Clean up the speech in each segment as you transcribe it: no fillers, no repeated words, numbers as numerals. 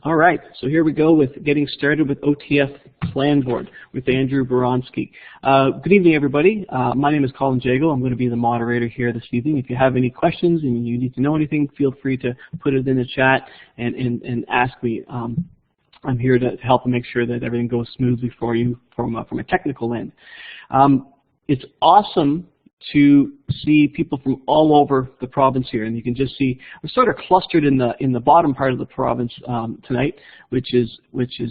All right, so here we go with getting started with OTF Planboard with Andrew Boronsky. Good evening, everybody. My name is Colin Jago. I'm going to be the moderator here this evening. If you have any questions and you need to know anything, feel free to put it in the chat and ask me. I'm here to help make sure that everything goes smoothly for you from a technical end. It's awesome to see people from all over the province here, and you can just see we're sort of clustered in the bottom part of the province tonight, which is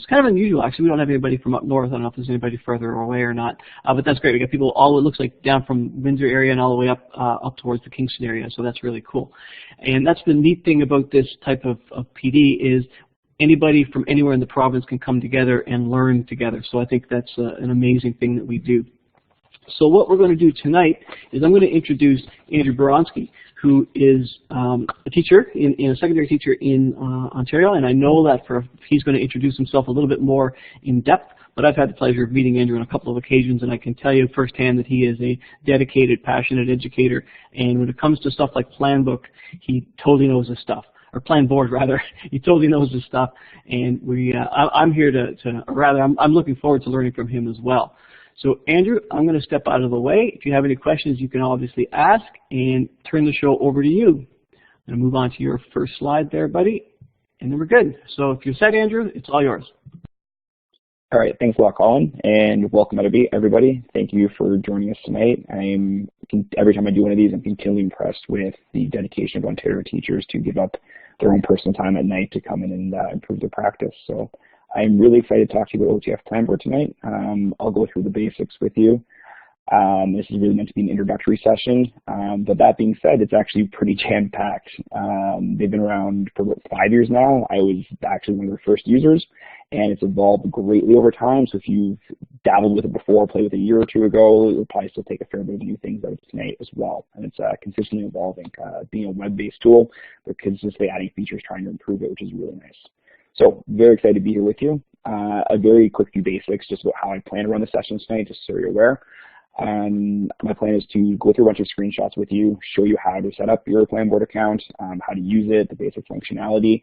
kind of unusual. Actually, we don't have anybody from up north. I don't know if there's anybody further away or not, but that's great. We got people all, it looks like, down from Windsor area and all the way up towards the Kingston area. So that's really cool. And that's the neat thing about this type of PD is anybody from anywhere in the province can come together and learn together. So I think that's an amazing thing that we do. So what we're going to do tonight is I'm going to introduce Andrew Boronsky, who is a teacher, a secondary teacher in Ontario, and I know that he's going to introduce himself a little bit more in depth, but I've had the pleasure of meeting Andrew on a couple of occasions, and I can tell you firsthand that he is a dedicated, passionate educator, and when it comes to stuff like Planbook, he totally knows his stuff. Or Planboard, rather. He totally knows his stuff, and I'm here I'm looking forward to learning from him as well. So Andrew, I'm going to step out of the way. If you have any questions, you can obviously ask, and turn the show over to you. I'm going to move on to your first slide there, buddy, and then we're good. So if you're set, Andrew, it's all yours. All right, thanks a lot, Colin, and welcome everybody. Thank you for joining us tonight. Every time I do one of these, I'm continually impressed with the dedication of Ontario teachers to give up their own personal time at night to come in and improve their practice. So I'm really excited to talk to you about OTF Planboard tonight. I'll go through the basics with you. This is really meant to be an introductory session, but that being said, it's actually pretty jam-packed. They've been around for about 5 years now. I was actually one of their first users, and it's evolved greatly over time. So if you've dabbled with it before, played with it a year or two ago, it will probably still take a fair bit of new things out of tonight as well. And it's consistently evolving, being a web-based tool, but consistently adding features, trying to improve it, which is really nice. So very excited to be here with you. A very quick few basics just about how I plan to run the session tonight, just so you're aware. My plan is to go through a bunch of screenshots with you, show you how to set up your Planboard account, how to use it, the basic functionality.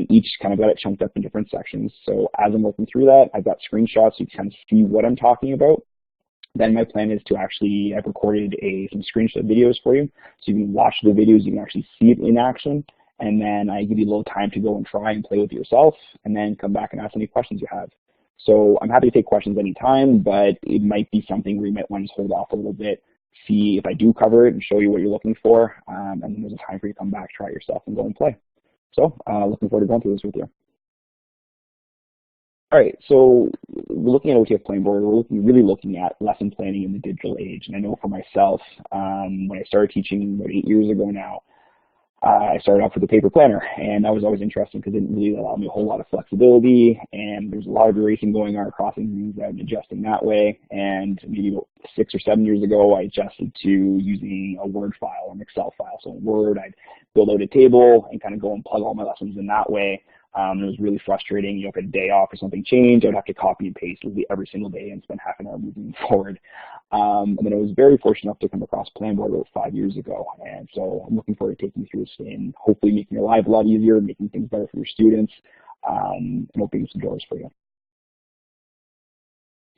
Each kind of got it chunked up in different sections. So as I'm working through that, I've got screenshots so you can kind of see what I'm talking about. Then my plan is to I've recorded some screenshot videos for you. So you can watch the videos, you can actually see it in action. And then I give you a little time to go and try and play with it yourself, and then come back and ask any questions you have. So I'm happy to take questions anytime, but it might be something where you might want to just hold off a little bit, see if I do cover it and show you what you're looking for, and then there's a time for you to come back, try it yourself, and go and play. So looking forward to going through this with you. All right, so we're looking at OTF Planboard. We're really looking at lesson planning in the digital age. And I know for myself, when I started teaching about 8 years ago now, I started off with a paper planner, and that was always interesting because it didn't really allow me a whole lot of flexibility, and there's a lot of erasing going on, crossing things out and adjusting that way. And maybe about 6 or 7 years ago, I adjusted to using a Word file or an Excel file. So in Word, I'd build out a table and kind of go and plug all my lessons in that way. It was really frustrating. If I had a day off or something changed, I'd have to copy and paste every single day and spend half an hour moving forward. And then I was very fortunate enough to come across Planboard about 5 years ago. And so I'm looking forward to taking you through this and hopefully making your life a lot easier, making things better for your students, and opening some doors for you.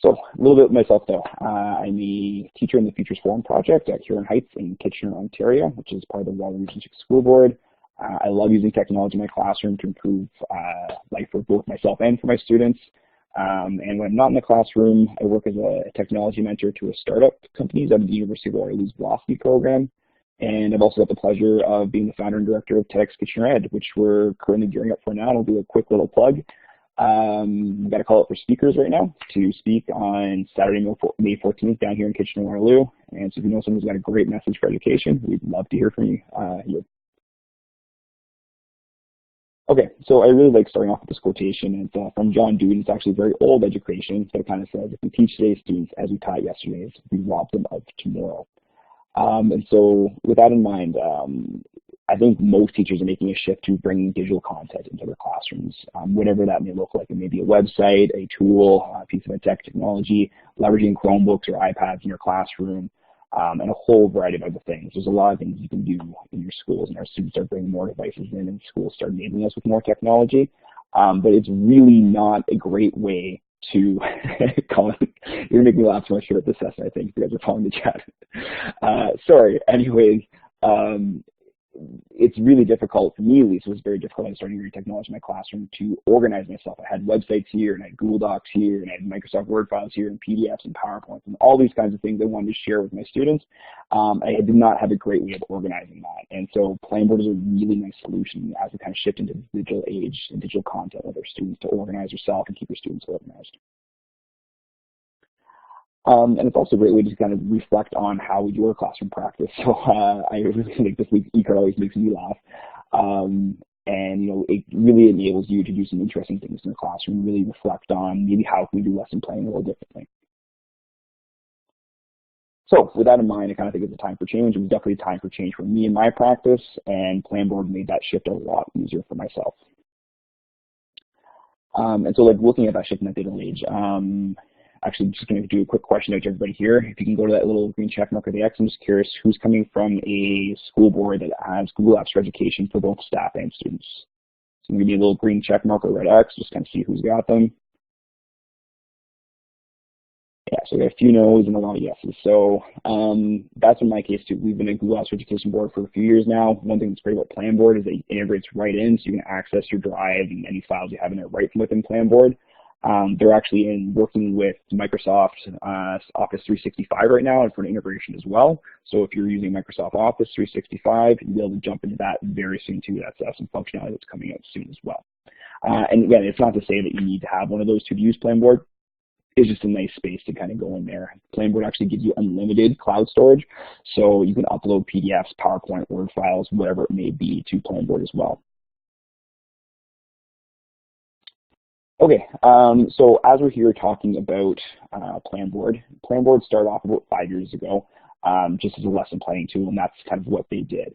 So a little bit of myself though. I'm a teacher in the Futures Forum project at Huron Heights in Kitchener, Ontario, which is part of the Waterloo Region School Board. I love using technology in my classroom to improve life for both myself and for my students. And when I'm not in the classroom, I work as a technology mentor to a startup companies out of the University of Waterloo's Velocity program. And I've also got the pleasure of being the founder and director of TEDx Kitchener Ed, which we're currently gearing up for now. I'll do a quick little plug. We've got a call out for speakers right now to speak on Saturday, May 14th down here in Kitchener, Waterloo. And so if you know someone who's got a great message for education, we'd love to hear from you here. Okay, so I really like starting off with this quotation. It's from John Dewey. It's actually a very old education, but it kind of says, if we teach today's students as we taught yesterday's, we rob them of tomorrow. And so with that in mind, I think most teachers are making a shift to bringing digital content into their classrooms, whatever that may look like. It may be a website, a tool, a piece of tech technology, leveraging Chromebooks or iPads in your classroom, and a whole variety of other things. There's a lot of things you can do in your schools, and our students are bringing more devices in, and schools start enabling us with more technology. but it's really not a great way to, Colin, you're gonna make me laugh so much here at this session, I think, if you guys are following the chat. Sorry, anyways, it's really difficult, for me at least, it was very difficult when I started using technology in my classroom to organize myself. I had websites here, and I had Google Docs here, and I had Microsoft Word files here, and PDFs and PowerPoints, and all these kinds of things I wanted to share with my students. I did not have a great way of organizing that, and so Planboard is a really nice solution as we kind of shift into the digital age and digital content with our students to organize yourself and keep your students organized. And it's also a great way to kind of reflect on how we do our classroom practice. So I really think this week's eCard always makes me laugh. And, you know, it really enables you to do some interesting things in the classroom, really reflect on maybe how can we do lesson planning a little differently. So with that in mind, I kind of think it's a time for change. It was definitely a time for change for me in my practice, and Planboard made that shift a lot easier for myself. And so, like, looking at that shift in that digital age, actually, I'm just going to do a quick question out to everybody here. If you can go to that little green check mark or the X, I'm just curious who's coming from a school board that has Google Apps for Education for both staff and students. So I'm going to give me a little green check mark or red X, just kind of see who's got them. Yeah, so I got a few no's and a lot of yeses. So that's in my case too. We've been a Google Apps for Education board for a few years now. One thing that's great about Planboard is that it integrates right in, so you can access your drive and any files you have in there right from within Planboard. They're actually working with Microsoft Office 365 right now and for an integration as well. So if you're using Microsoft Office 365, you'll be able to jump into that very soon too. That's some functionality that's coming out soon as well. And again, it's not to say that you need to have one of those to use Planboard. It's just a nice space to kind of go in there. Planboard actually gives you unlimited cloud storage, so you can upload PDFs, PowerPoint, Word files, whatever it may be to Planboard as well. Okay, so as we're here talking about Planboard started off about 5 years ago just as a lesson planning tool, and that's kind of what they did.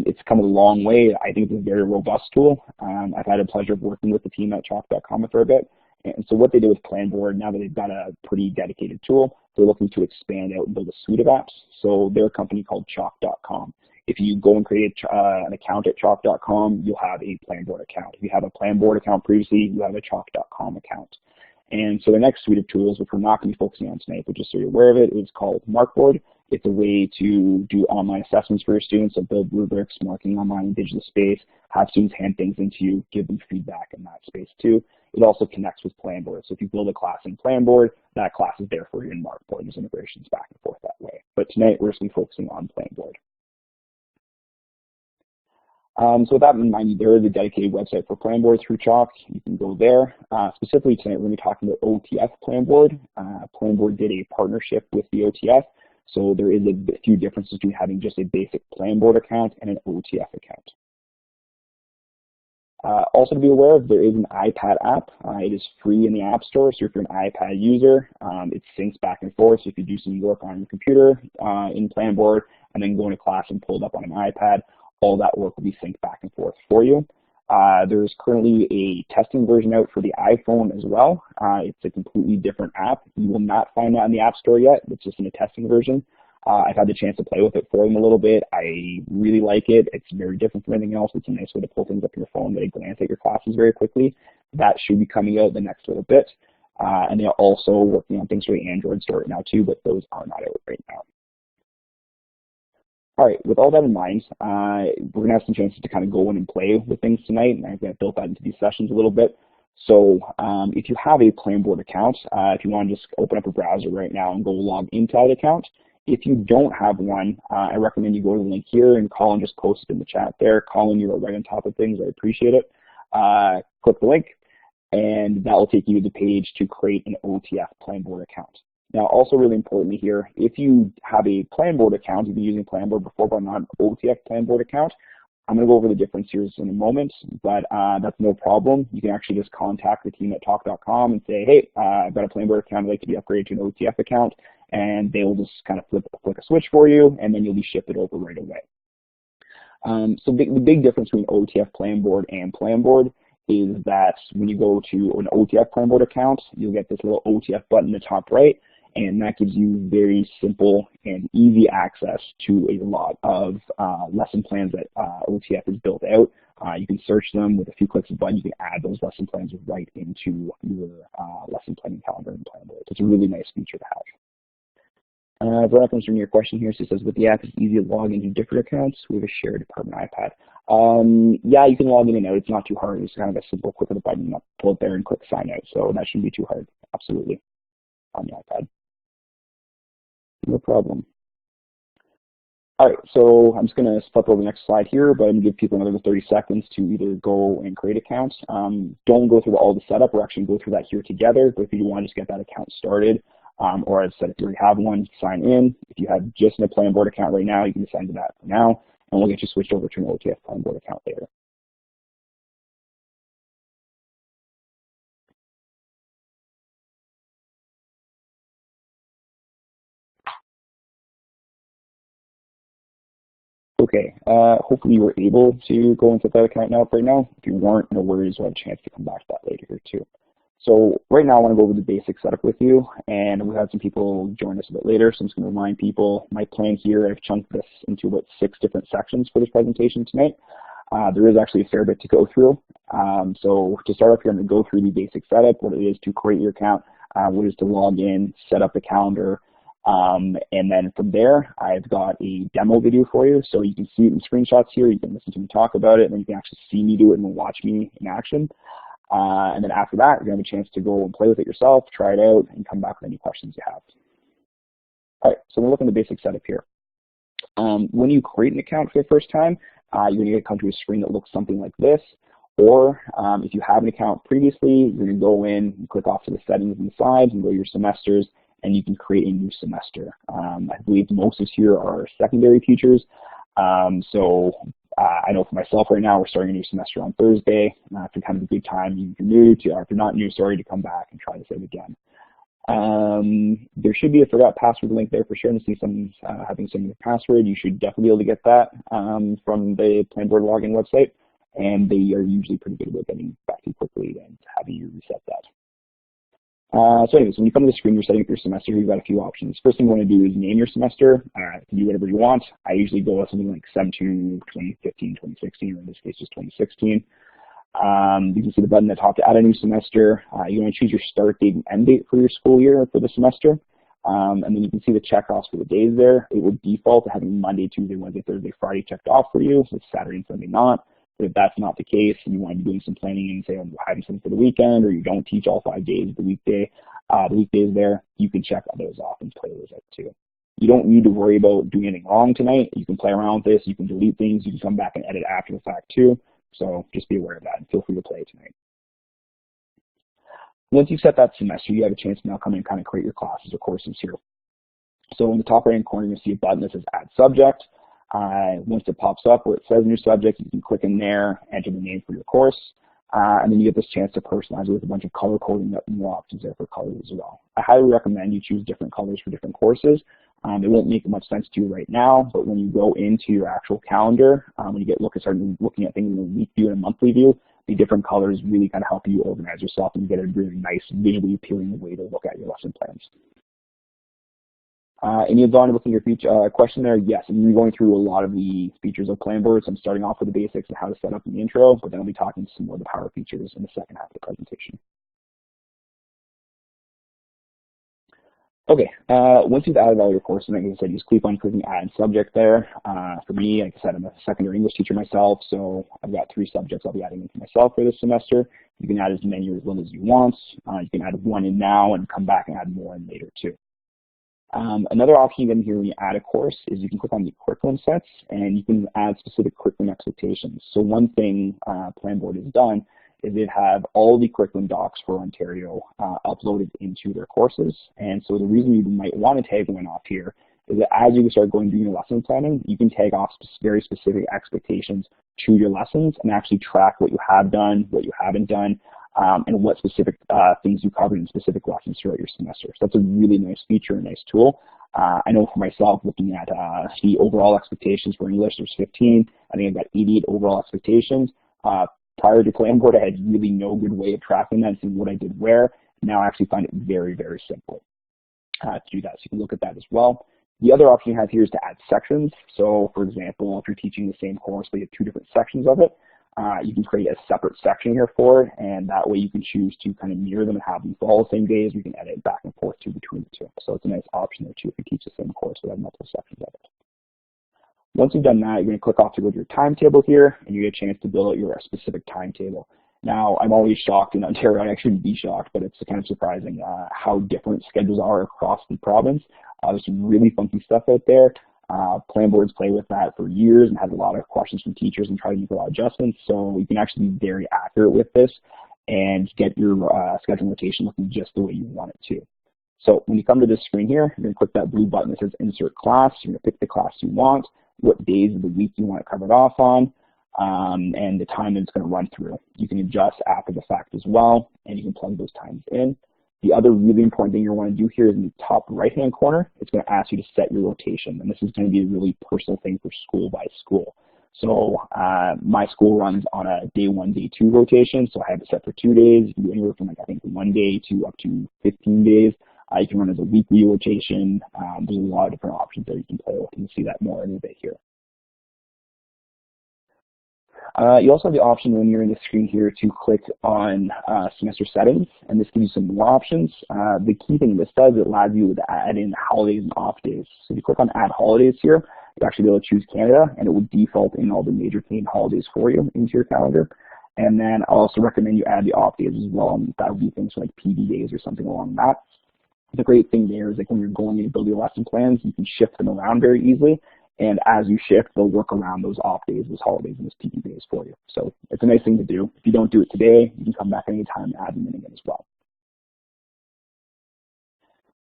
It's come a long way. I think it's a very robust tool. I've had the pleasure of working with the team at Chalk.com for a bit. And so what they did with Planboard, now that they've got a pretty dedicated tool, they're looking to expand out and build a suite of apps. So they're a company called Chalk.com. If you go and create an account at Chalk.com, you'll have a Planboard account. If you have a Planboard account previously, you have a Chalk.com account. And so the next suite of tools, which we're not going to be focusing on tonight, but just so you're aware of it, is called Markboard. It's a way to do online assessments for your students, so build rubrics, marking online in digital space, have students hand things into you, give them feedback in that space too. It also connects with Planboard. So if you build a class in Planboard, that class is there for you in Markboard. There's integrations back and forth that way. But tonight we're just going to be focusing on Planboard. So with that in mind, there is a dedicated website for Planboard through Chalk. You can go there. Specifically tonight, we're going to be talking about OTF Planboard. Planboard did a partnership with the OTF, so there is a few differences between having just a basic Planboard account and an OTF account. Also to be aware of, there is an iPad app. It is free in the App Store, so if you're an iPad user, it syncs back and forth. So if you do some work on your computer in Planboard and then go into class and pull it up on an iPad, all that work will be synced back and forth for you. There's currently a testing version out for the iPhone as well. It's a completely different app. You will not find that in the App Store yet. It's just in a testing version. I've had the chance to play with it for them a little bit. I really like it. It's very different from anything else. It's a nice way to pull things up on your phone, get a glance at your classes very quickly. That should be coming out the next little bit. And they're also working on things for the Android store right now too, but those are not out right now. All right, with all that in mind, we're going to have some chances to kind of go in and play with things tonight, and I've built that into these sessions a little bit. So if you have a Planboard account, if you want to just open up a browser right now and go log into that account. If you don't have one, I recommend you go to the link here, and Colin just posted in the chat there. Colin, you're right on top of things. I appreciate it. Click the link, and that will take you to the page to create an OTF Planboard account. Now, also really importantly here, if you have a Planboard account, you've been using Planboard before, but not an OTF Planboard account, I'm going to go over the difference here in a moment, but that's no problem. You can actually just contact the team at Talk.com and say, hey, I've got a Planboard account, I'd like to be upgraded to an OTF account, and they will just kind of flick a switch for you, and then you'll be shifted over right away. So the big difference between OTF Planboard and Planboard is that when you go to an OTF Planboard account, you'll get this little OTF button in the top right, and that gives you very simple and easy access to a lot of lesson plans that OTF has built out You can search them with a few clicks of a button. You can add those lesson plans right into your lesson planning calendar and Planboard. So it's a really nice feature to have. Veronica comes from your question here. So it says, with the app, it's easy to log into different accounts. We have a shared department iPad. Yeah, you can log in and out. It's not too hard. It's kind of a simple click of the button, pull it there and click sign out. So that shouldn't be too hard, absolutely, on the iPad. No problem. All right, so I'm just going to flip over the next slide here, but I'm going to give people another 30 seconds to either go and create accounts. Don't go through all the setup. We're actually going to go through that here together, but if you want to just get that account started, or as I said, if you already have one, sign in. If you have just a Planboard account right now, you can sign to that for now, and we'll get you switched over to an OTF Planboard account later. Okay, hopefully you were able to go into that account now right now. If you weren't, no worries, we'll have a chance to come back to that later here too. So right now I want to go over the basic setup with you, and we had some people join us a bit later, so I'm just going to remind people my plan here. I've chunked this into about 6 different sections for this presentation tonight. There is actually a fair bit to go through. So to start off here, I'm going to go through the basic setup, what it is to create your account, what it is to log in, set up the calendar, and then from there, I've got a demo video for you, so you can see it in screenshots here. You can listen to me talk about it, and then you can actually see me do it and watch me in action. And then after that, you're going to have a chance to go and play with it yourself, try it out, and come back with any questions you have. All right, so we're looking at the basic setup here. When you create an account for the first time, you're going to come to a screen that looks something like this. Or if you have an account previously, you're going to go in and click off to the settings on the sides and go to your semesters, and you can create a new semester. I believe most of here are secondary teachers. I know for myself right now, we're starting a new semester on Thursday. It's kind of a good time, if you're new to, or if you're not new, sorry, to come back and try this out again. There should be a forgot password link there for sure, and see someone's having some of the password. You should definitely be able to get that from the Planboard login website, and they are usually pretty good about getting back to you quickly and having you reset that. So anyways, when you come to the screen, you're setting up your semester, you've got a few options. First thing you want to do is name your semester. You can do whatever you want. I usually go with something like 2015, 2016, or in this case, just 2016. You can see the button at the top to add a new semester. You want to choose your start date and end date for your school year for the semester. And then you can see the checkoffs for the days there. It will default to having Monday, Tuesday, Wednesday, Thursday, Friday checked off for you, so it's Saturday and Sunday not. But if that's not the case, and you want to be doing some planning and say, I'm having something for the weekend, or you don't teach all 5 days of the weekdays there, you can check those off and play those out too. You don't need to worry about doing anything wrong tonight. You can play around with this. You can delete things. You can come back and edit after the fact too. So just be aware of that and feel free to play tonight. Once you've set that semester, you have a chance to now come in and kind of create your classes or courses here. So in the top right-hand corner, you'll see a button that says Add Subject. Once it pops up where it says New Subject, you can click in there, enter the name for your course, and then you get this chance to personalize it with a bunch of color coding, more options there for colors as well. I highly recommend you choose different colors for different courses. It won't make much sense to you right now, but when you go into your actual calendar, when you start looking at things in a week view and a monthly view, the different colors really kind of help you organize yourself and get a really nice, visually appealing way to look at your lesson plans. Any of Don looking at your question there? Yes, I'm going to be going through a lot of the features of Planboard. So I'm starting off with the basics and how to set up in the intro, but then I'll be talking some more of the power features in the second half of the presentation. Okay, once you've added all your courses, like I said, you just keep on clicking Add Subject there. For me, like I said, I'm a secondary English teacher myself, so I've got 3 subjects I'll be adding into myself for this semester. You can add as many or as little as you want. You can add 1 in now and come back and add more in later too. Another option you get here when you add a course is you can click on the curriculum sets and you can add specific curriculum expectations. So one thing Planboard has done is they have all the curriculum docs for Ontario uploaded into their courses. And so the reason you might want to tag one off here is that as you start going through your lesson planning, you can tag off very specific expectations to your lessons and actually track what you have done, what you haven't done, and what specific things you covered in specific lessons throughout your semester. So that's a really nice feature, a nice tool. I know for myself, looking at the overall expectations for English, there's 15. I think I've got 88 overall expectations. Prior to Planboard, I had really no good way of tracking that and seeing what I did where. Now I actually find it very, very simple to do that. So you can look at that as well. The other option you have here is to add sections. So for example, if you're teaching the same course, but you have 2 different sections of it, you can create a separate section here for it, and that way you can choose to kind of mirror them and have them for all the same days. You can edit back and forth between the two. So it's a nice option there too if you teach the same course without multiple sections of it. Once you've done that, you're going to click off to go to your timetable here, and you get a chance to build out your specific timetable. Now, I'm always shocked in Ontario, and I shouldn't be shocked, but it's kind of surprising how different schedules are across the province. There's some really funky stuff out there. Planboards play with that for years and have a lot of questions from teachers and try to make a lot of adjustments, so you can actually be very accurate with this and get your schedule rotation looking just the way you want it to. So when you come to this screen here, you're going to click that blue button that says Insert Class. You're going to pick the class you want, what days of the week you want it covered off on, and the time that it's going to run through. You can adjust after the fact as well, and you can plug those times in. The other really important thing you want to do here is in the top right-hand corner, it's going to ask you to set your rotation, and this is going to be a really personal thing for school by school. So my school runs on a day 1, day 2 rotation, so I have it set for 2 days. You can do anywhere from I think 1 day to up to 15 days. You can run as a weekly rotation. There's a lot of different options there you can play with. You can see that more in a bit here. You also have the option when you're in the screen here to click on semester settings, and this gives you some more options. The key thing this does, it allows you to add in holidays and off days. So if you click on add holidays here, you'll actually be able to choose Canada, and it will default in all the major Canadian holidays for you into your calendar. And then I'll also recommend you add the off days as well, and that would be things like PD days or something along that. The great thing there is like when you're going in and building your lesson plans, you can shift them around very easily. And as you shift, they'll work around those off days, those holidays, and those PD days for you. So it's a nice thing to do. If you don't do it today, you can come back anytime and add them in again as well.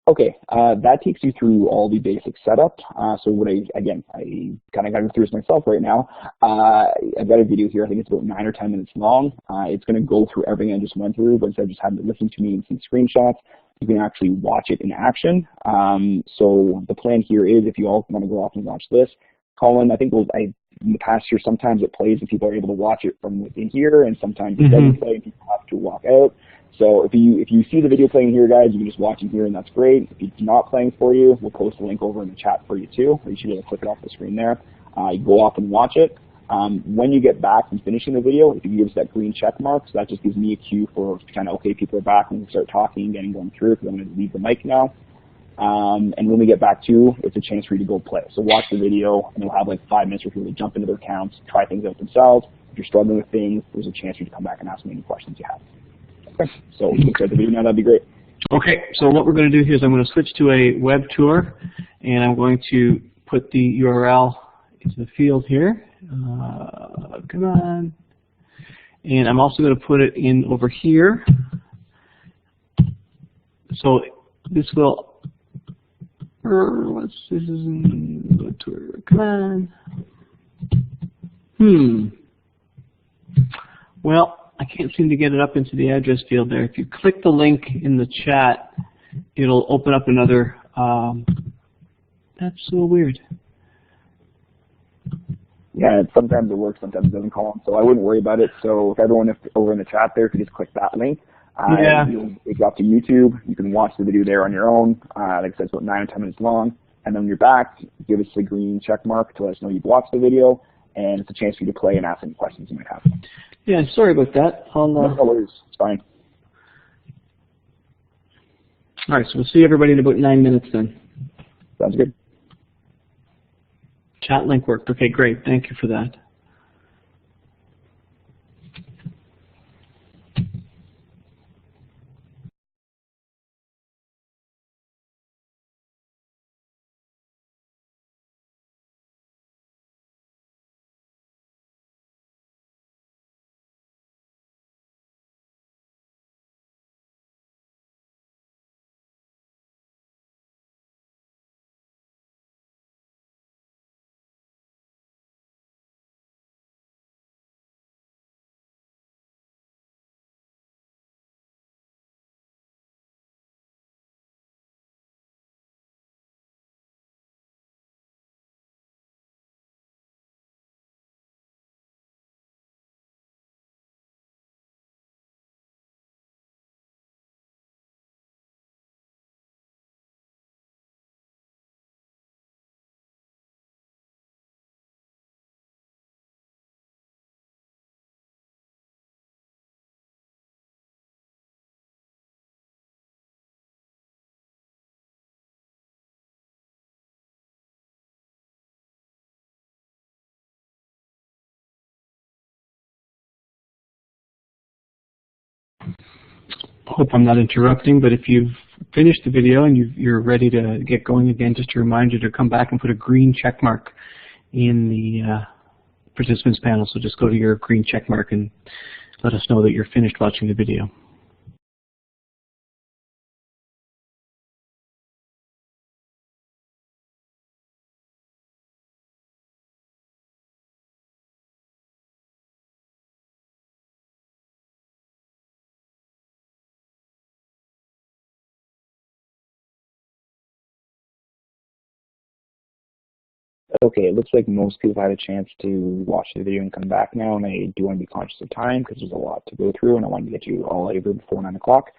Okay, that takes you through all the basic setup. So what I kind of got through this myself right now. I've got a video here, I think it's about 9 or 10 minutes long. It's going to go through everything I just went through, but instead of just having to listen to me and see screenshots, you can actually watch it in action. So the plan here is if you all want to go off and watch this, Colin, I think in the past year, sometimes it plays and people are able to watch it from within here, and sometimes it doesn't play and people have to walk out. So if you see the video playing here, guys, you can just watch it here, and that's great. If it's not playing for you, we'll post a link over in the chat for you too, or you should be able to click it off the screen there. You go off and watch it. When you get back from finishing the video, if you give us that green check mark, so that just gives me a cue for kind of, okay, people are back, and we can start talking and going through, because I'm going to leave the mic now. And when we get back to, it's a chance for you to go play. So watch the video, and you'll have like 5 minutes for people to jump into their accounts, try things out themselves. If you're struggling with things, there's a chance for you to come back and ask me any questions you have. Okay, so we can start the video now, that'd be great. Okay, so what we're going to do here is I'm going to switch to a web tour, and I'm going to put the URL into the field here. Come on. And I'm also going to put it in over here. So this will, what's this is in web tour, come on. Well, I can't seem to get it up into the address field there. If you click the link in the chat, it'll open up another, that's so weird. Yeah, sometimes it works, sometimes it doesn't, Colin, so I wouldn't worry about it. So if everyone over in the chat there could just click that link, you'll go up to YouTube. You can watch the video there on your own. Like I said, it's about 9 or 10 minutes long. And then when you're back, give us a green check mark to let us know you've watched the video, and it's a chance for you to play and ask any questions you might have. Yeah, sorry about that. No worries, it's fine. All right, so we'll see everybody in about 9 minutes then. Sounds good. Chat link worked. Okay, great. Thank you for that. Hope I'm not interrupting, but if you've finished the video and you're ready to get going again, just to remind you to come back and put a green check mark in the participants panel. So just go to your green check mark and let us know that you're finished watching the video. Okay, it looks like most people had a chance to watch the video and come back now, and I do want to be conscious of time because there's a lot to go through, and I want to get you all over before 9 o'clock.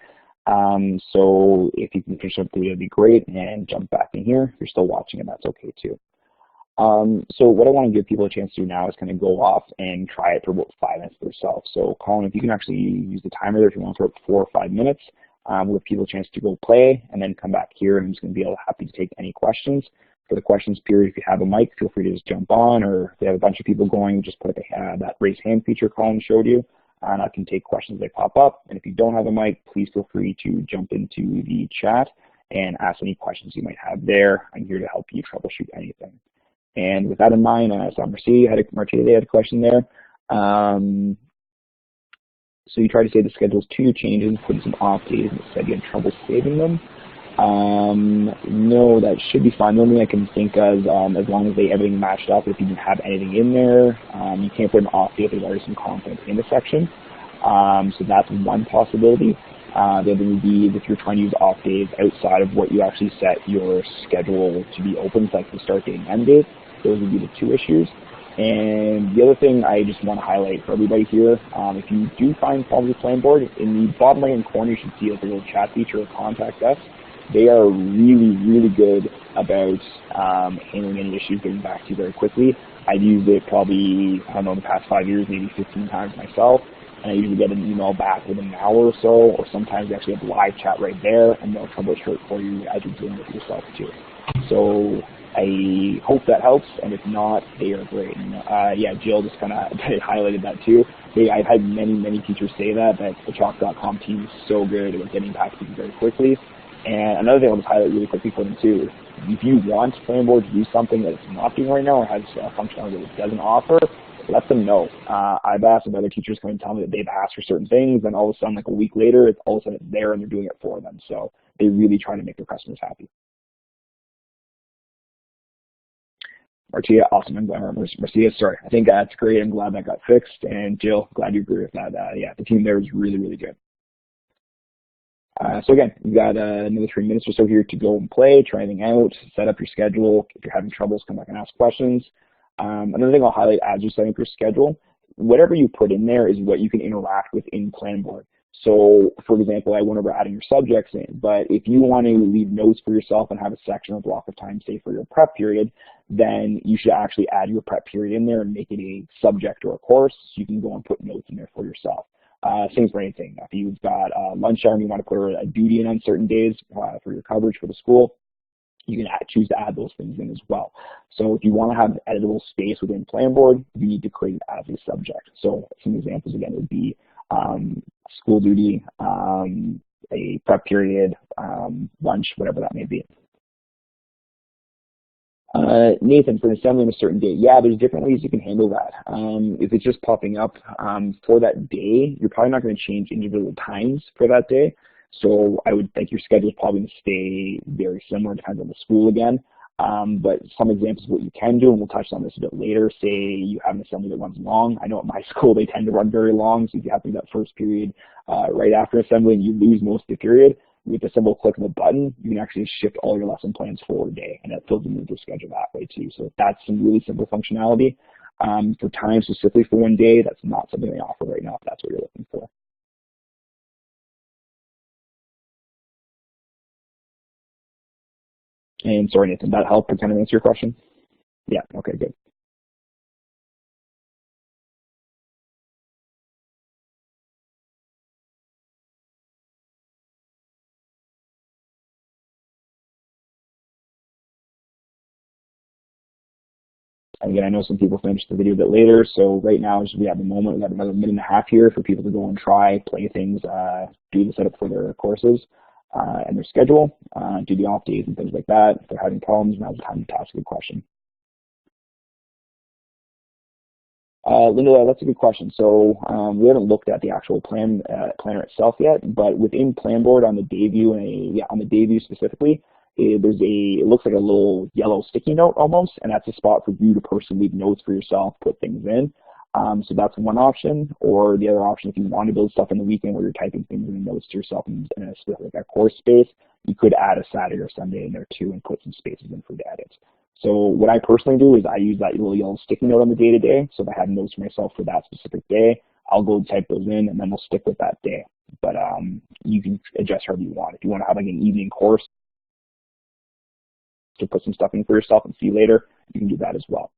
So if you can finish up the video, it'd be great, and jump back in here. If you're still watching it, that's okay too. So what I want to give people a chance to do now is kind of go off and try it for about 5 minutes themselves. So Colin, if you can actually use the timer there if you want to throw up 4 or 5 minutes, we'll give people a chance to go play and then come back here, and I'm just going to be happy to take any questions. For the questions period, if you have a mic, feel free to just jump on, or if you have a bunch of people going, just put that raise hand feature Colin showed you, and I can take questions as they pop up. And if you don't have a mic, please feel free to jump into the chat and ask any questions you might have there. I'm here to help you troubleshoot anything. And with that in mind, I saw Marcia had a question there. So you try to save the schedules to your changes, putting some off days, and said you had trouble saving them. No, that should be fine. The only thing I can think of, as long as everything matched up, if you didn't have anything in there, you can't put an off date if there's already some content in the section. So that's one possibility. The other thing would be if you're trying to use off days outside of what you actually set your schedule to be open, like the start date and end date. Those would be the 2 issues. And the other thing I just want to highlight for everybody here, if you do find problems with Planboard, in the bottom right hand corner you should see like a little chat feature or contact us. They are really, really good about handling any issues, getting back to you very quickly. I've used it probably, I don't know, the past 5 years, maybe 15 times myself, and I usually get an email back within an hour or so, or sometimes they actually have live chat right there, and they'll troubleshoot for you as you're doing it yourself too. So I hope that helps, and if not, they are great. And, yeah, Jill just kind of highlighted that too. I've had many teachers say that the Chalk.com team is so good at getting back to you very quickly. And another thing I'll just highlight really quickly for them too, if you want Planboard to do something that it's not doing right now or has a functionality that it doesn't offer, let them know. I've asked if other teachers come and tell me that they've asked for certain things, and all of a sudden, like a week later, all of a sudden it's there and they're doing it for them. So they really try to make their customers happy. Marcia, awesome. I'm glad, Marcia, sorry. I think that's great. I'm glad that got fixed. And Jill, glad you agree with that. Yeah, the team there is really, really good. So again, you've got another 3 minutes or so here to go and play, try anything out, set up your schedule. If you're having troubles, come back and ask questions. Another thing I'll highlight as you're setting up your schedule, whatever you put in there is what you can interact with in Planboard. So, for example, I went over adding your subjects in, but if you want to leave notes for yourself and have a section or block of time, say, for your prep period, then you should actually add your prep period in there and make it a subject or a course so you can go and put notes in there for yourself. Same for anything. If you've got lunch hour and you want to put a duty in on certain days for your coverage for the school, you can choose to add those things in as well. So if you want to have editable space within Planboard, you need to create it as a subject. So some examples again would be school duty, a prep period, lunch, whatever that may be. Nathan, for an assembly on a certain date, yeah, there's different ways you can handle that. If it's just popping up for that day, you're probably not going to change individual times for that day. So I would think your schedule is probably going to stay very similar, depends on the school again. But some examples of what you can do, and we'll touch on this a bit later, say you have an assembly that runs long. I know at my school they tend to run very long, so if you have to do that first period right after assembly and you lose most of the period, with a simple click of a button, you can actually shift all your lesson plans for a day, and that fills in your schedule that way too. So that's some really simple functionality. For time specifically for one day, that's not something they offer right now if that's what you're looking for. And sorry, Nathan, that help to kind of answer your question? Yeah, okay, good. Again, I know some people finished the video a bit later, so right now, as we have a moment, we have another minute and a half here for people to go and try, play things, do the setup for their courses and their schedule, do the off days and things like that. If they're having problems, now's the time to ask a good question. Linda, that's a good question. So we haven't looked at the actual planner itself yet, but within Planboard on the day view, on the day view specifically, it looks like a little yellow sticky note almost, and that's a spot for you to personally leave notes for yourself, put things in. So that's one option, or the other option, if you want to build stuff in the weekend where you're typing things in notes to yourself in a specific course space, you could add a Saturday or Sunday in there too and put some spaces in for the edits. So what I personally do is I use that little yellow sticky note on the day-to-day. So if I have notes for myself for that specific day, I'll go type those in and then we'll stick with that day. But you can adjust however you want. If you want to have like an evening course to put some stuff in for yourself and see later, you can do that as well.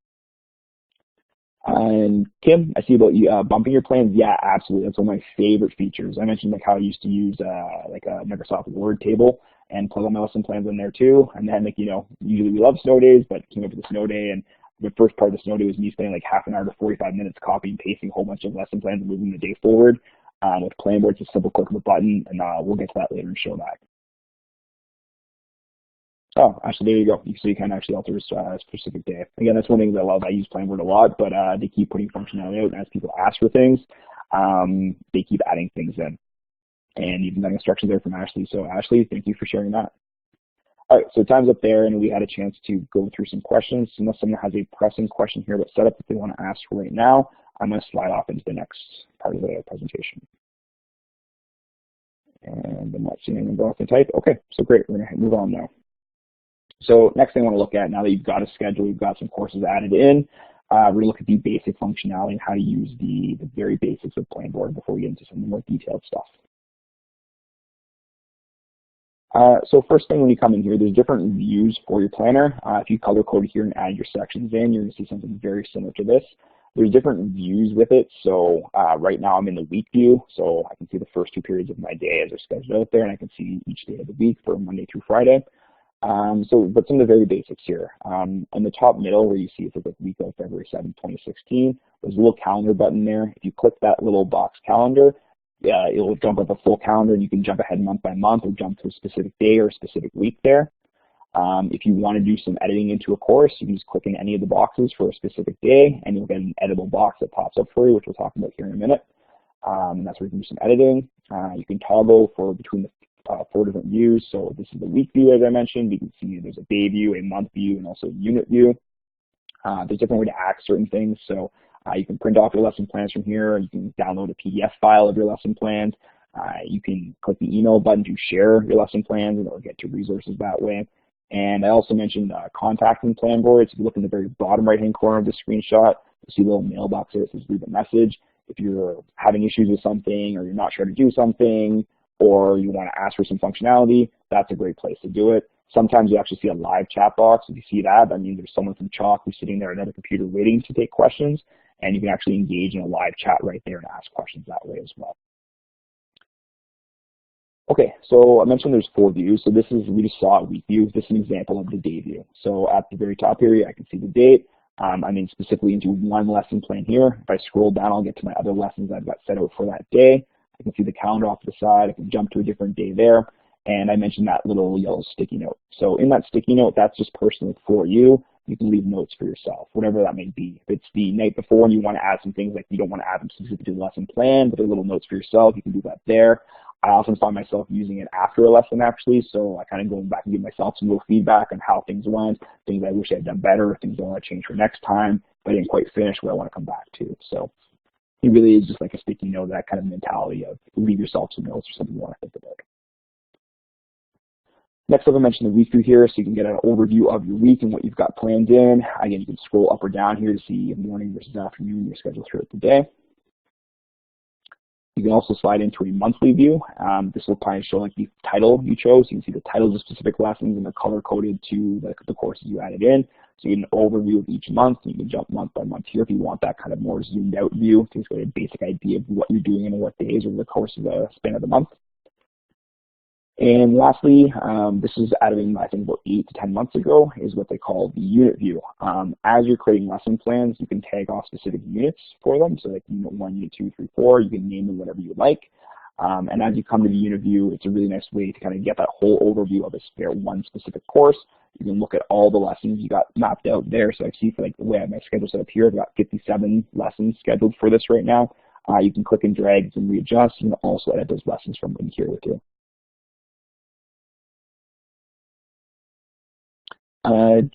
And Kim, I see about you bumping your plans. Yeah, absolutely. That's one of my favorite features. I mentioned like how I used to use like a Microsoft Word table and plug all my lesson plans in there too. And then like, you know, usually we love snow days, but came up with the snow day, and the first part of the snow day was me spending like half an hour to 45 minutes copying and pasting a whole bunch of lesson plans and moving the day forward. With Planboard, it's a simple click of a button, and we'll get to that later and show that. Oh, actually, there you go. So you can actually alter a specific day. Again, that's one thing that I love. I use Planboard a lot, but they keep putting functionality out, and as people ask for things, they keep adding things in. And even got instructions there from Ashley. So Ashley, thank you for sharing that. All right, so time's up there, and we had a chance to go through some questions. Unless someone has a pressing question here about setup that they want to ask for right now, I'm going to slide off into the next part of the presentation. And I'm not seeing anyone go off and type. Okay, so great. We're going to move on now. So next thing I want to look at, now that you've got a schedule, you've got some courses added in, we're going to look at the basic functionality and how to use the very basics of Planboard before we get into some of the more detailed stuff. So first thing when you come in here, there's different views for your planner. If you color code here and add your sections in, you're going to see something very similar to this. There's different views with it. So right now I'm in the week view, so I can see the first 2 periods of my day as they're scheduled out there, and I can see each day of the week for Monday through Friday. But some of the very basics here. On the top middle where you see it says like week of February 7, 2016, there's a little calendar button there. If you click that little box calendar, it'll jump up a full calendar, and you can jump ahead month by month or jump to a specific day or a specific week there. If you want to do some editing into a course, you can just click in any of the boxes for a specific day, and you'll get an editable box that pops up for you, which we'll talk about here in a minute. And that's where you can do some editing. You can toggle for between the 4 different views. So this is the week view, as I mentioned. You can see there's a day view, a month view, and also a unit view. There's different ways to act certain things. So you can print off your lesson plans from here. You can download a PDF file of your lesson plans. You can click the email button to share your lesson plans or get to resources that way. And I also mentioned contacting Planboard. So if you look in the very bottom right-hand corner of the screenshot, you'll see a little mailbox there that says leave a message. If you're having issues with something, or you're not sure how to do something, or you want to ask for some functionality, that's a great place to do it. Sometimes you actually see a live chat box. If you see that, that means there's someone from Chalk who's sitting there at another computer waiting to take questions, and you can actually engage in a live chat right there and ask questions that way as well. Okay, so I mentioned there's 4 views. So this is, we just saw a week view. This is an example of the day view. So at the very top here, I can see the date. I'm in specifically into one lesson plan here. If I scroll down, I'll get to my other lessons I've got set out for that day. I can see the calendar off to the side. I can jump to a different day there. And I mentioned that little yellow sticky note. So in that sticky note, that's just personally for you. You can leave notes for yourself, whatever that may be. If it's the night before and you want to add some things, like you don't want to add them specific to the lesson plan, but they're little notes for yourself, you can do that there. I often find myself using it after a lesson actually, so I kind of go back and give myself some little feedback on how things went, things I wish I had done better, things I want to change for next time, but I didn't quite finish what I want to come back to. So it really is just like a sticky note, that kind of mentality of leave yourself some notes or something you want to think about. Next up, I mentioned the week view here, so you can get an overview of your week and what you've got planned in. Again, you can scroll up or down here to see morning versus afternoon, your schedule throughout the day. You can also slide into a monthly view. This will probably show like the title you chose. You can see the titles of specific lessons, and they're color-coded to the courses you added in. So you get an overview of each month. You can jump month by month here if you want that kind of more zoomed out view. So just get a basic idea of what you're doing and what days over the course of the span of the month. And lastly, this is added I think about 8 to 10 months ago, is what they call the unit view. As you're creating lesson plans, you can tag off specific units for them. So like unit 1, unit 2, 3, 4, you can name them whatever you like. And as you come to the unit view, it's a really nice way to kind of get that whole overview of one specific course. You can look at all the lessons you got mapped out there. So I see for like the way I have my schedule set up here, I've got 57 lessons scheduled for this right now. You can click and drag and readjust. You can also edit those lessons from in here with you.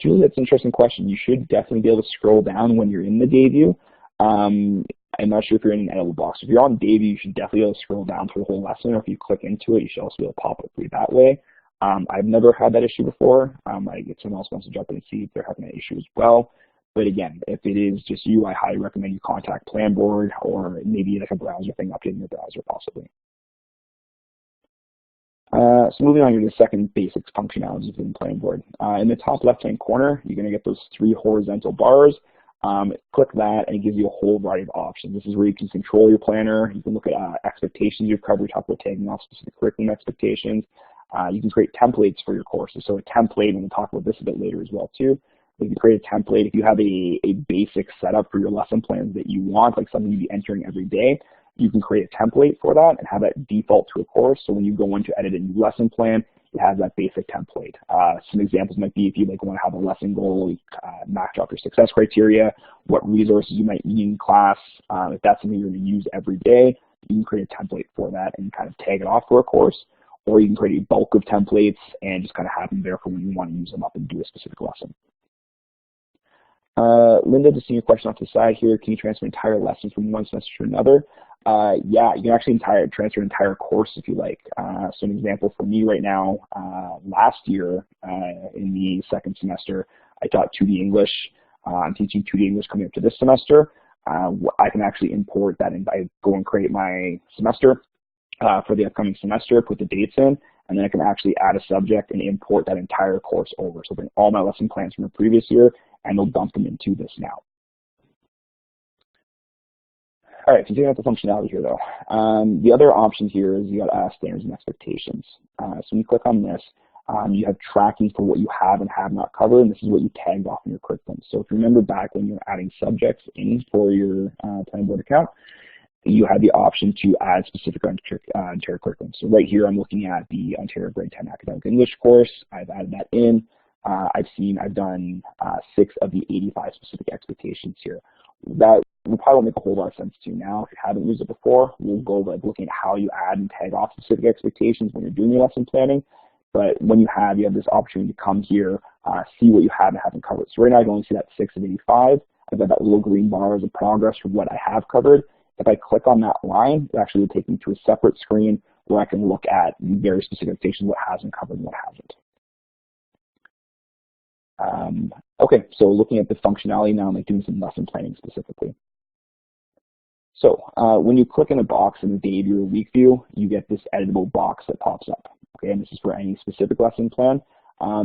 Julie, that's an interesting question. You should definitely be able to scroll down when you're in the day view. I'm not sure if you're in an editable box. If you're on day view, you should definitely be able to scroll down through the whole lesson, or if you click into it, you should also be able to pop up through that way. I've never had that issue before. If someone else wants to jump in and see if they're having that issue as well. But again, if it is just you, I highly recommend you contact Planboard, or maybe like a browser thing, updating your browser possibly. So moving on to the second basic functionality within Planboard. In the top left-hand corner, you're going to get those 3 horizontal bars. Click that and it gives you a whole variety of options. This is where you can control your planner. You can look at expectations you've covered. We talked about tagging off specific curriculum expectations. You can create templates for your courses. So a template, and we'll talk about this a bit later as well too. You can create a template. If you have a basic setup for your lesson plans that you want, like something you'd be entering every day, you can create a template for that and have that default to a course. So when you go in to edit a new lesson plan, it has that basic template. Some examples might be if you want to have a lesson goal, match off your success criteria, what resources you might need in class. If that's something you're going to use every day, you can create a template for that and kind of tag it off for a course. Or you can create a bulk of templates and just kind of have them there for when you want to use them up and do a specific lesson. Linda, just seeing your question off the side here, can you transfer entire lessons from one semester to another? Yeah, you can actually transfer an entire course if you like. So an example for me right now, last year in the second semester, I taught 2D English. I'm teaching 2D English coming up to this semester. I can actually import that and I go and create my semester for the upcoming semester, put the dates in, and then I can actually add a subject and import that entire course over. So bring all my lesson plans from the previous year and they'll dump them into this now. All right, continuing with the functionality here though. The other option here is you got standards and expectations. So when you click on this, you have tracking for what you have and have not covered, and this is what you tagged off in your curriculum. So if you remember back when you were adding subjects in for your Planboard account, you had the option to add specific Ontario curriculum. So right here, I'm looking at the Ontario Grade 10 Academic English course. I've added that in. I've done 6 of the 85 specific expectations here. That will probably make a whole lot of sense to you now. If you haven't used it before, we'll go looking at how you add and tag off specific expectations when you're doing your lesson planning. But when you have this opportunity to come here, see what you have and haven't covered. So right now I can only see that 6 of 85. I've got that little green bar as a progress for what I have covered. If I click on that line, it actually will take me to a separate screen where I can look at very specific expectations, what hasn't covered and what hasn't. Okay, so looking at the functionality now, I'm doing some lesson planning specifically. So when you click in a box in the day view or week view, you get this editable box that pops up. Okay, and this is for any specific lesson plan.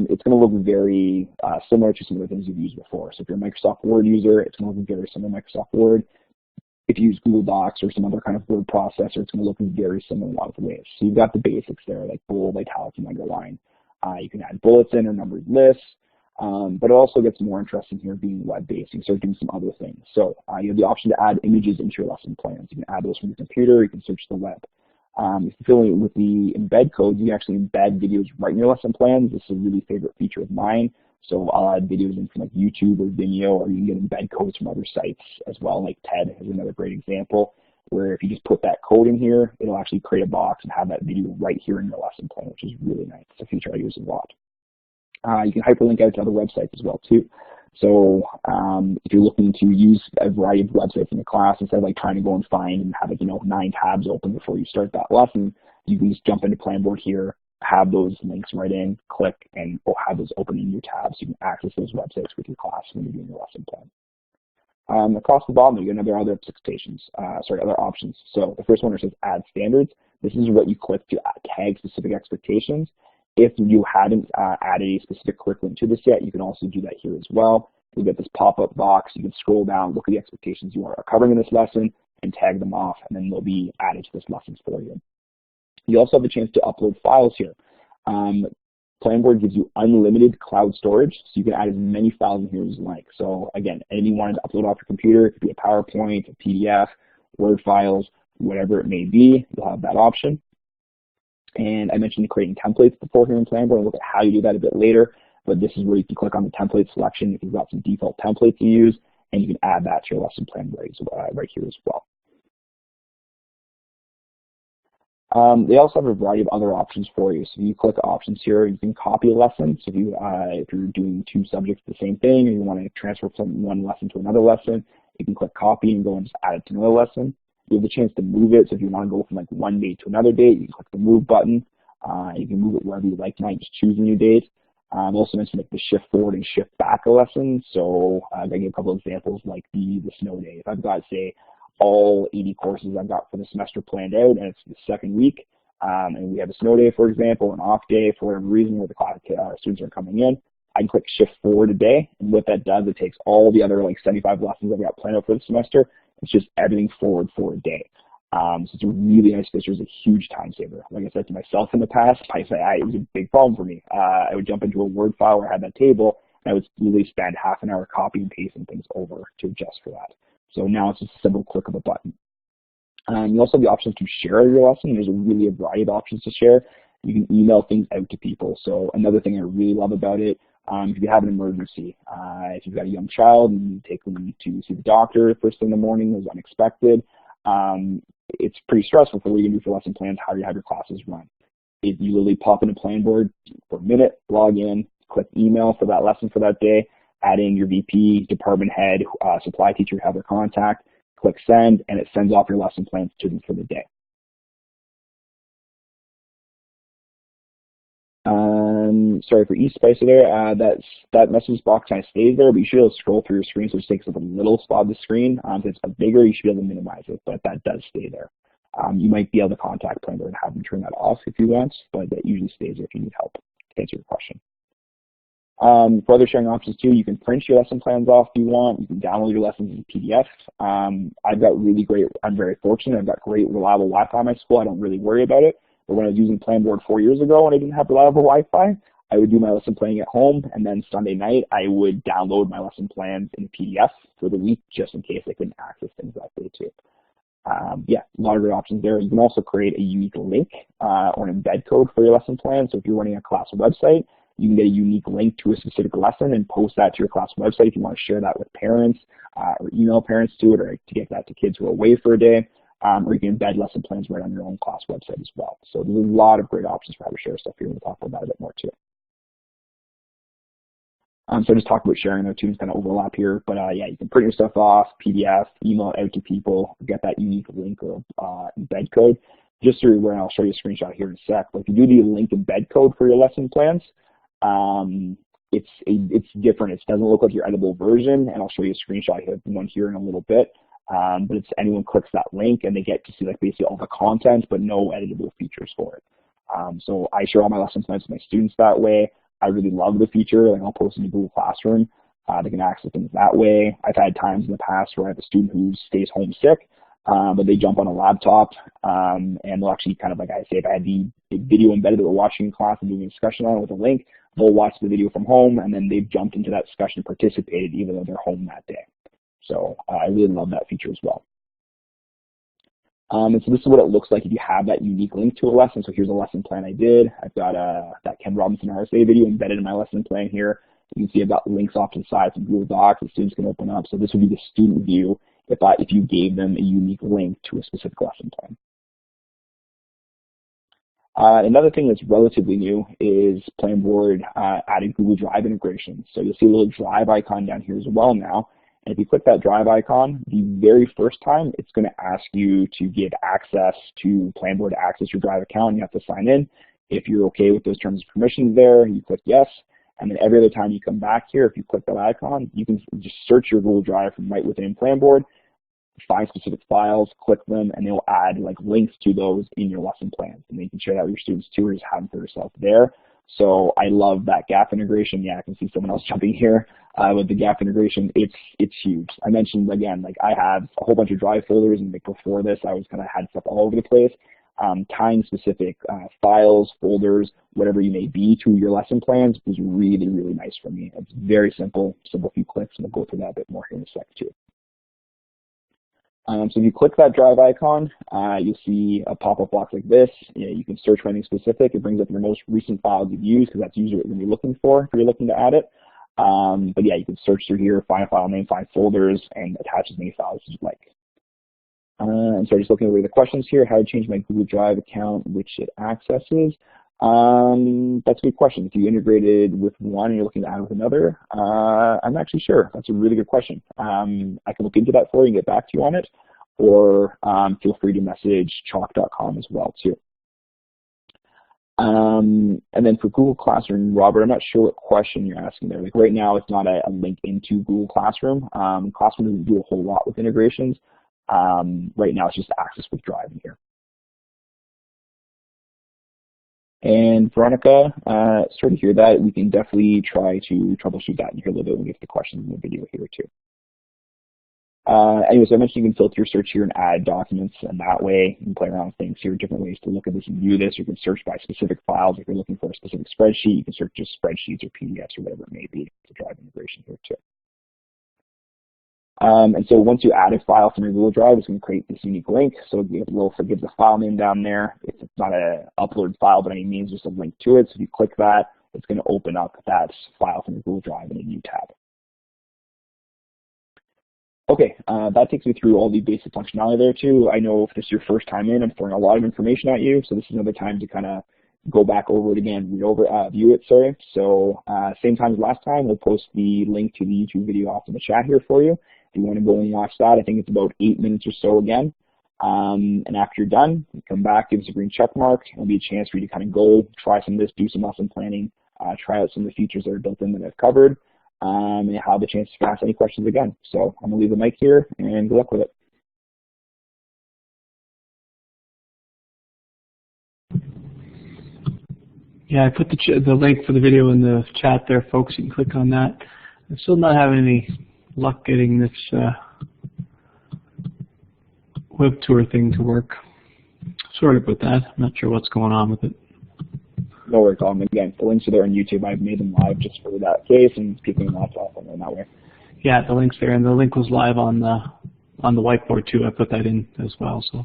It's going to look very similar to some of the things you've used before. So if you're a Microsoft Word user, it's going to look very similar to Microsoft Word. If you use Google Docs or some other kind of word processor, it's going to look very similar in a lot of ways. So you've got the basics there, like bold, italic, and underline. You can add bullets in or numbered lists. But it also gets more interesting here being web-based. You can start doing some other things. So you have the option to add images into your lesson plans. You can add those from your computer. You can search the web. If you're familiar with the embed codes, you can actually embed videos right in your lesson plans. This is a really favorite feature of mine. So I'll add videos in from like YouTube or Vimeo, or you can get embed codes from other sites as well, like TED is another great example, where if you just put that code in here, it'll actually create a box and have that video right here in your lesson plan, which is really nice. It's a feature I use a lot. You can hyperlink out to other websites as well too. So if you're looking to use a variety of websites in the class, instead of trying to go and find and have 9 tabs open before you start that lesson, you can just jump into Planboard here, have those links right in, click, and have those open in your tabs. You can access those websites with your class when you're doing your lesson plan. Across the bottom, you get other options. So the first one says Add Standards. This is what you click to tag specific expectations. If you hadn't added a specific curriculum to this yet, you can also do that here as well. You'll get this pop-up box. You can scroll down, look at the expectations you are covering in this lesson, and tag them off, and then they'll be added to this lesson for you. You also have the chance to upload files here. Planboard gives you unlimited cloud storage, so you can add as many files in here as you like. So again, anything you wanted to upload off your computer, it could be a PowerPoint, a PDF, Word files, whatever it may be, you'll have that option. And I mentioned creating templates before here in Planboard. We'll look at how you do that a bit later, but this is where you can click on the template selection if you've got some default templates you use, and you can add that to your lesson plan right here as well. They also have a variety of other options for you. So if you click options here, you can copy a lesson. So if you're doing two subjects the same thing, or you want to transfer from one lesson to another lesson, you can click copy and go and just add it to another lesson. You have the chance to move it. So if you want to go from like one date to another date, you can click the move button. You can move it wherever you like tonight, just choose a new date. I also mentioned like the shift forward and shift back a lesson. So I gave a couple of examples like the snow day. If I've got, say, all 80 courses I've got for the semester planned out, and it's the second week, and we have a snow day, for example, an off day for whatever reason where the class students are coming in, I can click shift forward a day, and what that does, it takes all the other like 75 lessons I've got planned out for the semester, it's just everything forward for a day. So it's a really nice feature. It's a huge time saver. Like I said to myself in the past, it was a big problem for me. I would jump into a Word file where I had that table, and I would literally spend half an hour copying and pasting things over to adjust for that. So now it's just a simple click of a button. You also have the option to share your lesson. There's really a variety of options to share. You can email things out to people. So another thing I really love about it, if you have an emergency, if you've got a young child and you take them to see the doctor first thing in the morning, it was unexpected, it's pretty stressful for what you can do for lesson plans, how you have your classes run. If you literally pop in a Planboard for a minute, log in, click email for that lesson for that day, add in your VP, department head, supply teacher, have their contact, click send, and it sends off your lesson plans to them for the day. Sorry for eSpicer there. That message box kind of stays there, but you should be able to scroll through your screen, so it takes up a little spot of the screen. If it's bigger, you should be able to minimize it, but that does stay there. You might be able to contact Planboard and have them turn that off if you want, but that usually stays there if you need help to answer your question. For other sharing options too, you can print your lesson plans off if you want. You can download your lessons in PDF. I'm very fortunate. I've got great, reliable Wi-Fi in my school. I don't really worry about it. But when I was using Planboard 4 years ago and I didn't have reliable Wi-Fi, I would do my lesson planning at home, and then Sunday night I would download my lesson plans in PDF for the week just in case I couldn't access things that day too. Yeah, a lot of great options there. You can also create a unique link or an embed code for your lesson plan. So if you're running a class website, you can get a unique link to a specific lesson and post that to your class website if you want to share that with parents or email parents to it, or to get that to kids who are away for a day, or you can embed lesson plans right on your own class website as well. So there's a lot of great options for how to share stuff here. We'll talk about that a bit more too. So just talk about sharing there too, it's kind of overlap here, but yeah, you can print your stuff off, PDF, email it out to people, get that unique link or embed code. Just so you're aware, and I'll show you a screenshot here in a sec, but if you do the link embed code for your lesson plans, it's different. It doesn't look like your editable version, and I'll show you a screenshot of one here in a little bit. But it's anyone clicks that link and they get to see like basically all the content, but no editable features for it. So I share all my lesson plans with my students that way. I really love the feature. Like I'll post it in Google Classroom. They can access things that way. I've had times in the past where I have a student who stays home sick, but they jump on a laptop and they'll actually kind of, like I say, if I had the video embedded that we're watching in class and doing a discussion on it with a link, they'll watch the video from home and then they've jumped into that discussion and participated even though they're home that day. So I really love that feature as well. And so this is what it looks like if you have that unique link to a lesson. So here's a lesson plan I did. I've got that Ken Robinson RSA video embedded in my lesson plan here. You can see I've got links off to the side from Google Docs that students can open up. So this would be the student view if you gave them a unique link to a specific lesson plan. Another thing that's relatively new is Planboard added Google Drive integration. So you'll see a little Drive icon down here as well now. And if you click that Drive icon, the very first time, it's going to ask you to give access to Planboard to access your Drive account. You have to sign in. If you're okay with those terms and permissions there, you click yes. And then every other time you come back here, if you click that icon, you can just search your Google Drive from right within Planboard, find specific files, click them, and they'll add like links to those in your lesson plans. And then you can share that with your students too, or just have them for yourself there. So I love that gap integration. Yeah, I can see someone else jumping here with the gap integration. It's huge. I mentioned again, like I have a whole bunch of Drive folders, and like before this, I was kind of had stuff all over the place. tying specific files, folders, whatever you may be to your lesson plans was really, really nice for me. It's very simple, simple few clicks, and we'll go through that a bit more here in a sec too. So if you click that drive icon, you'll see a pop-up box like this. You can search for anything specific. It brings up your most recent files you've used because that's usually what you're going to be looking for if you're looking to add it. But yeah, you can search through here, find a file name, find folders, and attach as many files as you'd like. And so just looking over the questions here, how to change my Google Drive account, which it accesses. That's a good question. If you integrated with one and you're looking to add with another, I'm actually sure. That's a really good question. I can look into that for you and get back to you on it, or feel free to message chalk.com as well too. And then for Google Classroom, Robert, I'm not sure what question you're asking there. Like right now, it's not a link into Google Classroom. Classroom doesn't do a whole lot with integrations. Right now, it's just access with Drive in here. And Veronica, sorry to hear that. We can definitely try to troubleshoot that in here a little bit when we get to the questions in the video here too. Anyways, I mentioned you can filter your search here and add documents, and that way you can play around with things here, different ways to look at this and view this. You can search by specific files. If you're looking for a specific spreadsheet, you can search just spreadsheets or PDFs or whatever it may be to drive integration here too. And so once you add a file from your Google Drive, it's going to create this unique link. So it gives a file name down there. It's not an uploaded file by any means, just a link to it. So if you click that, it's going to open up that file from your Google Drive in a new tab. Okay, that takes me through all the basic functionality there too. I know if this is your first time in, I'm throwing a lot of information at you, so this is another time to kind of go back over it again, view it, sorry. So same time as last time, we'll post the link to the YouTube video off in the chat here for you. If you want to go and watch that, I think it's about 8 minutes or so again. And after you're done, you come back, give us a green check mark. It'll be a chance for you to kind of go try some of this, do some lesson planning, try out some of the features that are built in that I've covered, and have the chance to ask any questions again. So I'm going to leave the mic here, and good luck with it. Yeah, I put the link for the video in the chat there, folks. You can click on that. I'm still not having any luck getting this web tour thing to work. Sorry about that. I'm not sure what's going on with it. No worries, Colin. Again, the links are there on YouTube. I've made them live just for that case, and people can watch off on them that way. Yeah, the link's there, and the link was live on the whiteboard too. I put that in as well. So,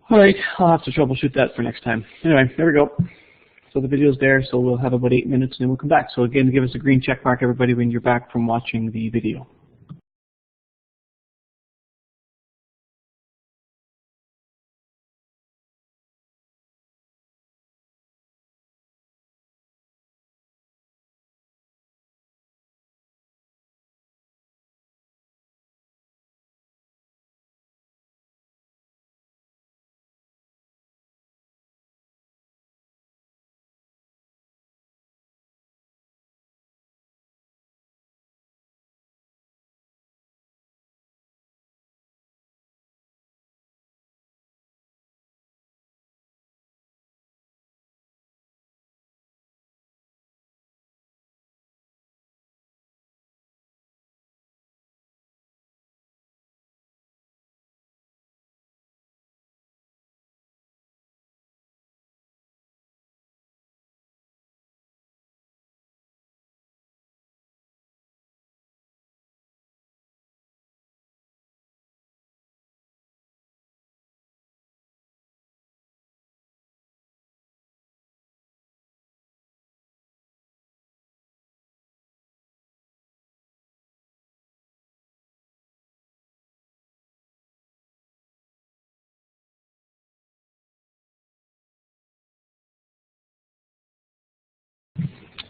all right, I'll have to troubleshoot that for next time. Anyway, there we go. So the video's there, so we'll have about 8 minutes, and then we'll come back. So again, give us a green check mark, everybody, when you're back from watching the video.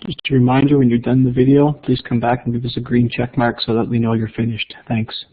Just a reminder, when you're done the video, please come back and give us a green check mark so that we know you're finished. Thanks.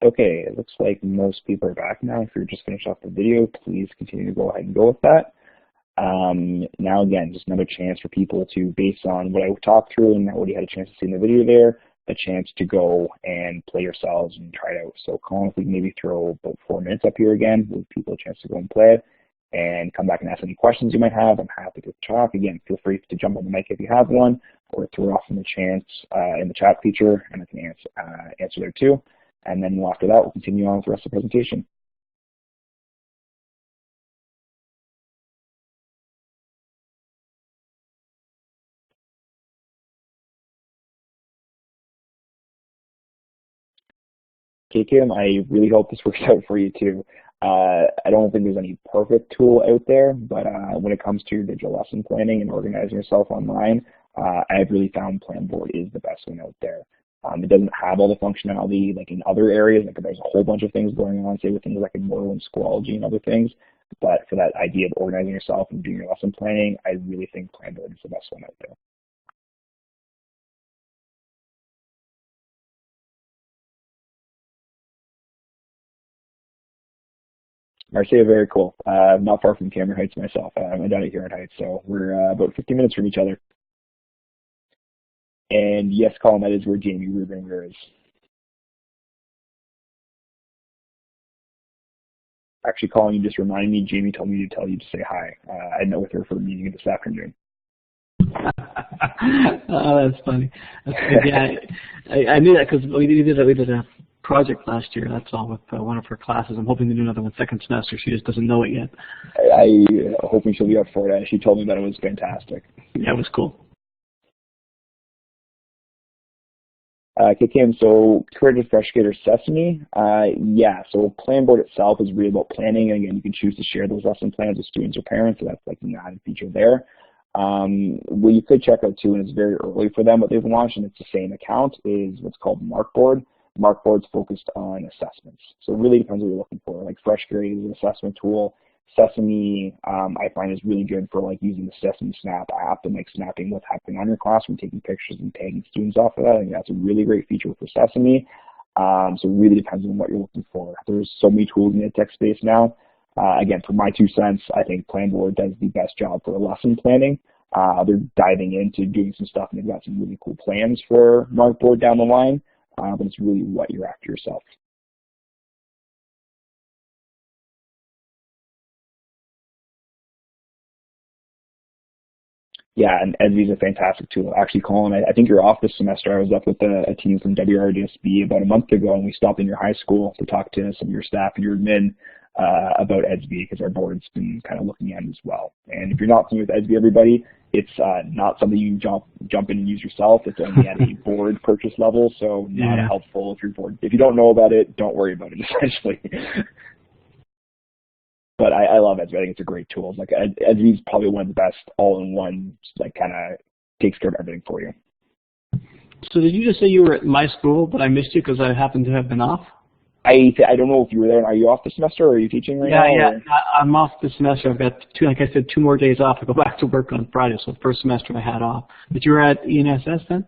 Okay, it looks like most people are back now. If you're just finished off the video, please continue to go ahead and go with that. Now again, just another chance for people to, based on what I talked through and what you had a chance to see in the video there, a chance to go and play yourselves and try it out. So Colin, if we can maybe throw about 4 minutes up here again, give people a chance to go and play it and come back and ask any questions you might have. I'm happy to talk. Again, feel free to jump on the mic if you have one, or throw off in the in the chat feature, and I can answer there too. And then after that, we'll continue on with the rest of the presentation. Okay, Kim, I really hope this works out for you too. I don't think there's any perfect tool out there, but when it comes to digital lesson planning and organizing yourself online, I've really found Planboard is the best one out there. It doesn't have all the functionality like in other areas. Like there's a whole bunch of things going on, say with things like Immortal and Schoology and other things. But for that idea of organizing yourself and doing your lesson planning, I really think Planboard is the best one out there. Marcia, very cool. Not far from Cameron Heights myself. I'm down at Huron Heights, so we're about 50 minutes from each other. And yes, Colin, that is where Jamie Rubin is. Actually, Colin, you just reminded me, Jamie told me to tell you to say hi. I met with her for a meeting this afternoon. Oh, that's funny. That's good. Yeah, I knew that because we did a project last year. That's all with one of her classes. I'm hoping to do another one second semester. She just doesn't know it yet. I'm hoping she'll be up for it. She told me that it was fantastic. Yeah, it was cool. Okay, Kim, so Creative Frustrator Sesame, yeah, so Planboard itself is really about planning, and again, you can choose to share those lesson plans with students or parents, so that's like an added feature there. What you could check out too, and it's very early for them, what they've launched, and it's the same account, is what's called Markboard. Markboard's focused on assessments, so it really depends what you're looking for. Like FreshGrade is an assessment tool. Sesame, I find is really good for like using the Sesame Snap app and like snapping what's happening on your classroom, taking pictures and tagging students off of that. I think that's a really great feature for Sesame. So it really depends on what you're looking for. There's so many tools in the tech space now. Again, for my 2 cents, I think Planboard does the best job for lesson planning. They're diving into doing some stuff, and they've got some really cool plans for Markboard down the line, but it's really what you're after yourself. Yeah, and Esby is a fantastic tool. Actually, Colin, I think you're off this semester. I was up with a team from WRDSB about a month ago, and we stopped in your high school to talk to some of your staff and your admin about Esby, because our board's been kind of looking at it as well. And if you're not familiar with Esby, everybody, it's not something you can jump in and use yourself. It's only at a board purchase level, so not helpful if you're bored. If you don't know about it, don't worry about it, essentially. But I love Esby. I think it's a great tool. Like Esby is probably one of the best all-in-one, like kind of takes care of everything for you. So did you just say you were at my school, but I missed you because I happened to have been off? I don't know if you were there. Are you off this semester, or are you teaching right now? Yeah, I'm off this semester. I've got like I said, 2 more days off. I go back to work on Friday, so the first semester I had off. But you were at ENSS then?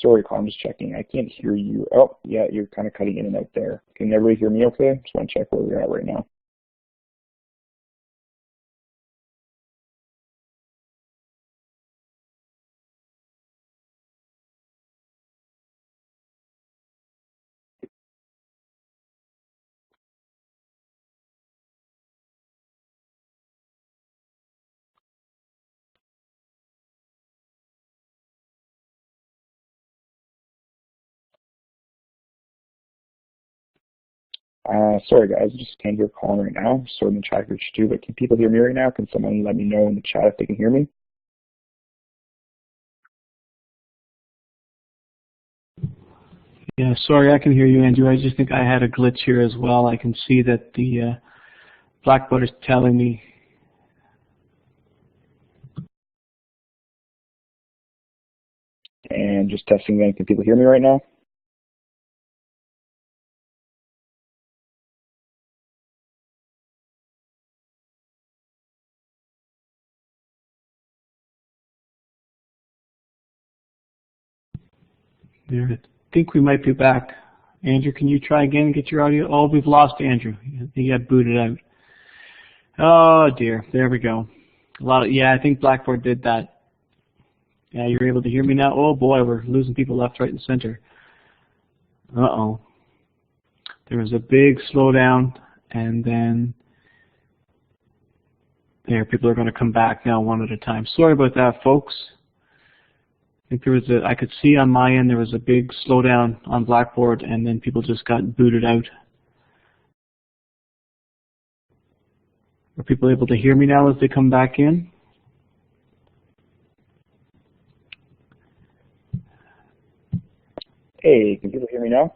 Sorry, Colin, I'm just checking. I can't hear you. Oh, yeah, you're kind of cutting in and out there. Can everybody hear me okay? Just want to check where we're at right now. Sorry, guys, I just can't hear Colin right now. Sorry in the chat group too, but can people hear me right now? Can someone let me know in the chat if they can hear me? Yeah, sorry, I can hear you, Andrew. I just think I had a glitch here as well. I can see that the Blackboard is telling me And just testing again, can people hear me right now? There. I think we might be back. Andrew, can you try again and get your audio? Oh, we've lost Andrew. He got booted out. Oh dear. There we go. Yeah, I think Blackboard did that. Yeah, you're able to hear me now? Oh boy, we're losing people left, right, and center. Uh-oh. There was a big slowdown, and then there, people are going to come back now one at a time. Sorry about that, folks. I think I could see on my end there was a big slowdown on Blackboard, and then people just got booted out. Are people able to hear me now as they come back in? Hey, can people hear me now?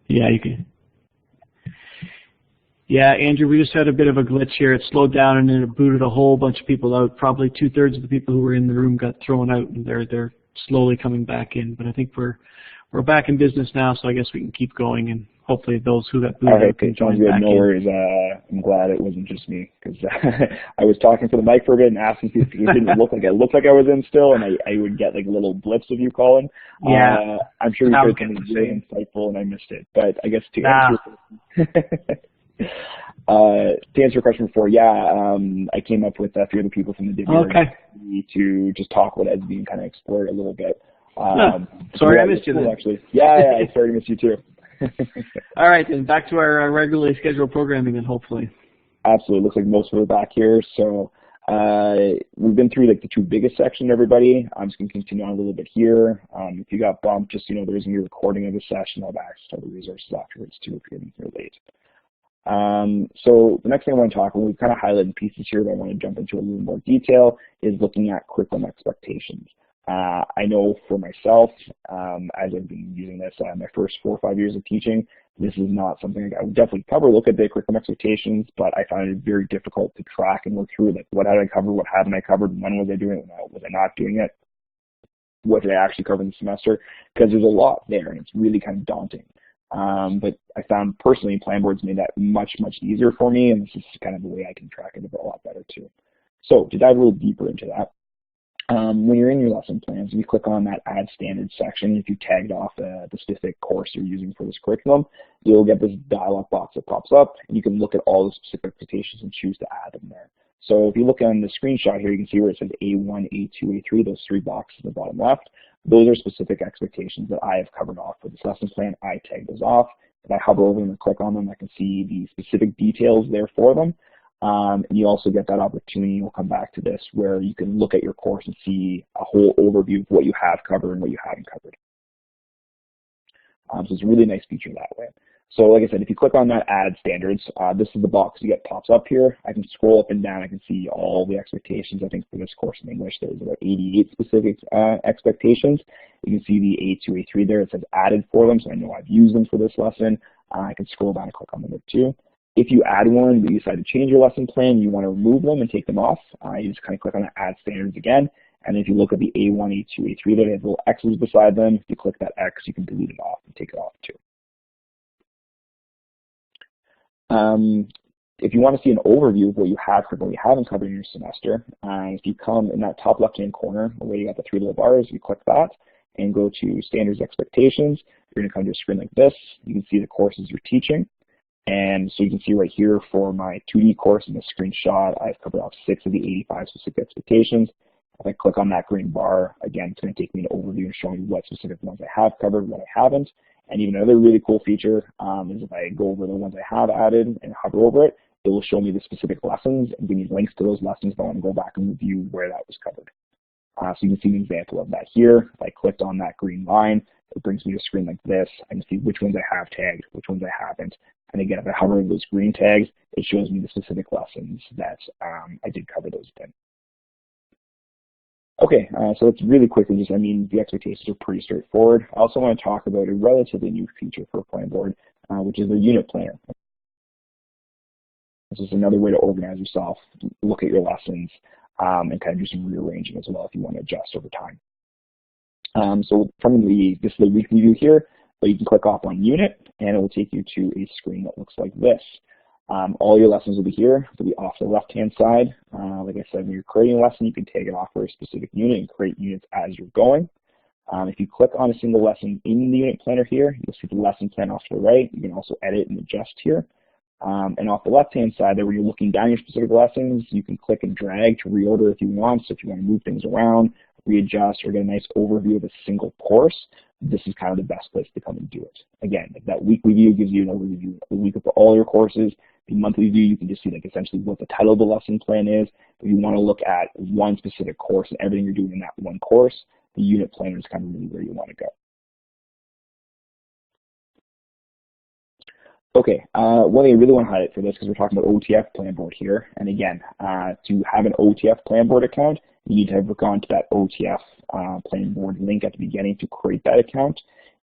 Yeah, you can. Yeah, Andrew, we just had a bit of a glitch here. It slowed down and then it booted a whole bunch of people out. Probably 2/3 of the people who were in the room got thrown out, and they're slowly coming back in. But I think we're back in business now, so I guess we can keep going, and hopefully those who got booted out can join back in. No worries. I'm glad it wasn't just me, because I was talking for the mic for a bit and asking people if it didn't look like I was in still, and I would get like little blips of you calling. Yeah. I'm sure you said something really insightful and I missed it. But I guess to answer your question before, I came up with a few other people from the Divi to just talk about it as being kind of explored a little bit. Sorry, I missed you then. Actually. Yeah, I sorry to miss you too. All right, then back to our regularly scheduled programming then, hopefully. Absolutely. Looks like most of us are back here. So we've been through like the two biggest sections, everybody. I'm just going to continue on a little bit here. If you got bumped, just there's going to be a recording of the session. I'll have access to the resources afterwards too if you're here late. So the next thing I want to talk about, we've kind of highlighted pieces here that I want to jump into a little more detail, is looking at curriculum expectations. I know for myself, as I've been using this my first 4 or 5 years of teaching, this is not something I would definitely cover, look at the curriculum expectations, but I found it very difficult to track and work through, like what had I covered, what haven't I covered, when was I doing it, was I not doing it, what did I actually cover in the semester, because there's a lot there and it's really kind of daunting. But I found personally Planboard's made that much, much easier for me, and this is kind of the way I can track it a lot better too. So to dive a little deeper into that, when you're in your lesson plans, you click on that Add Standards section. If you tagged off the specific course you're using for this curriculum, you'll get this dialog box that pops up, and you can look at all the specific expectations and choose to add them there. So if you look on the screenshot here, you can see where it says A1, A2, A3, those 3 boxes in the bottom left. Those are specific expectations that I have covered off for this lesson plan. I tag those off. If I hover over them and click on them, I can see the specific details there for them. And you also get that opportunity, we'll come back to this, where you can look at your course and see a whole overview of what you have covered and what you haven't covered. So it's a really nice feature that way. So like I said, if you click on that Add Standards, this is the box you get pops up here. I can scroll up and down. I can see all the expectations. I think for this course in English, there's about 88 specific expectations. You can see the A2, A3 there. It says added for them, so I know I've used them for this lesson. I can scroll down and click on them there too. If you add one, but you decide to change your lesson plan, you want to remove them and take them off, you just kind of click on the Add Standards again. And if you look at the A1, A2, A3, there, they have little X's beside them. If you click that X, you can delete it off and take it off too. If you want to see an overview of what you have covered, what you haven't covered in your semester, if you come in that top left-hand corner where you got the 3 little bars, you click that and go to Standards Expectations. You're going to come to a screen like this. You can see the courses you're teaching. And so you can see right here for my 2D course in the screenshot, I've covered off 6 of the 85 specific expectations. If I click on that green bar, again, it's going to take me an overview and show me what specific ones I have covered, what I haven't. And even another really cool feature is if I go over the ones I have added and hover over it, it will show me the specific lessons and give me links to those lessons if I want to go back and review where that was covered. So you can see an example of that here. If I clicked on that green line, it brings me to a screen like this. I can see which ones I have tagged, which ones I haven't. And again, if I hover over those green tags, it shows me the specific lessons that I did cover those in. Okay, so let's really quickly just, the expectations are pretty straightforward. I also want to talk about a relatively new feature for Planboard, which is the unit planner. This is another way to organize yourself, look at your lessons, and kind of do some rearranging as well if you want to adjust over time. So from this is the weekly view here, but you can click off on unit and it will take you to a screen that looks like this. All your lessons will be here. They'll be off the left-hand side. Like I said, when you're creating a lesson, you can tag it off for a specific unit and create units as you're going. If you click on a single lesson in the unit planner here, you'll see the lesson plan off to the right. You can also edit and adjust here. And off the left-hand side there, where you're looking down your specific lessons, you can click and drag to reorder if you want. So if you want to move things around, readjust, or get a nice overview of a single course, this is kind of the best place to come and do it. Again, that weekly view gives you an overview of the week of all your courses. The monthly view, you can just see like essentially what the title of the lesson plan is. If you want to look at one specific course and everything you're doing in that one course, the unit planner is kind of really where you want to go. Okay, one thing I really want to highlight for this, because we're talking about OTF Planboard here, and again, to have an OTF Planboard account, you need to have gone to that OTF Planboard link at the beginning to create that account.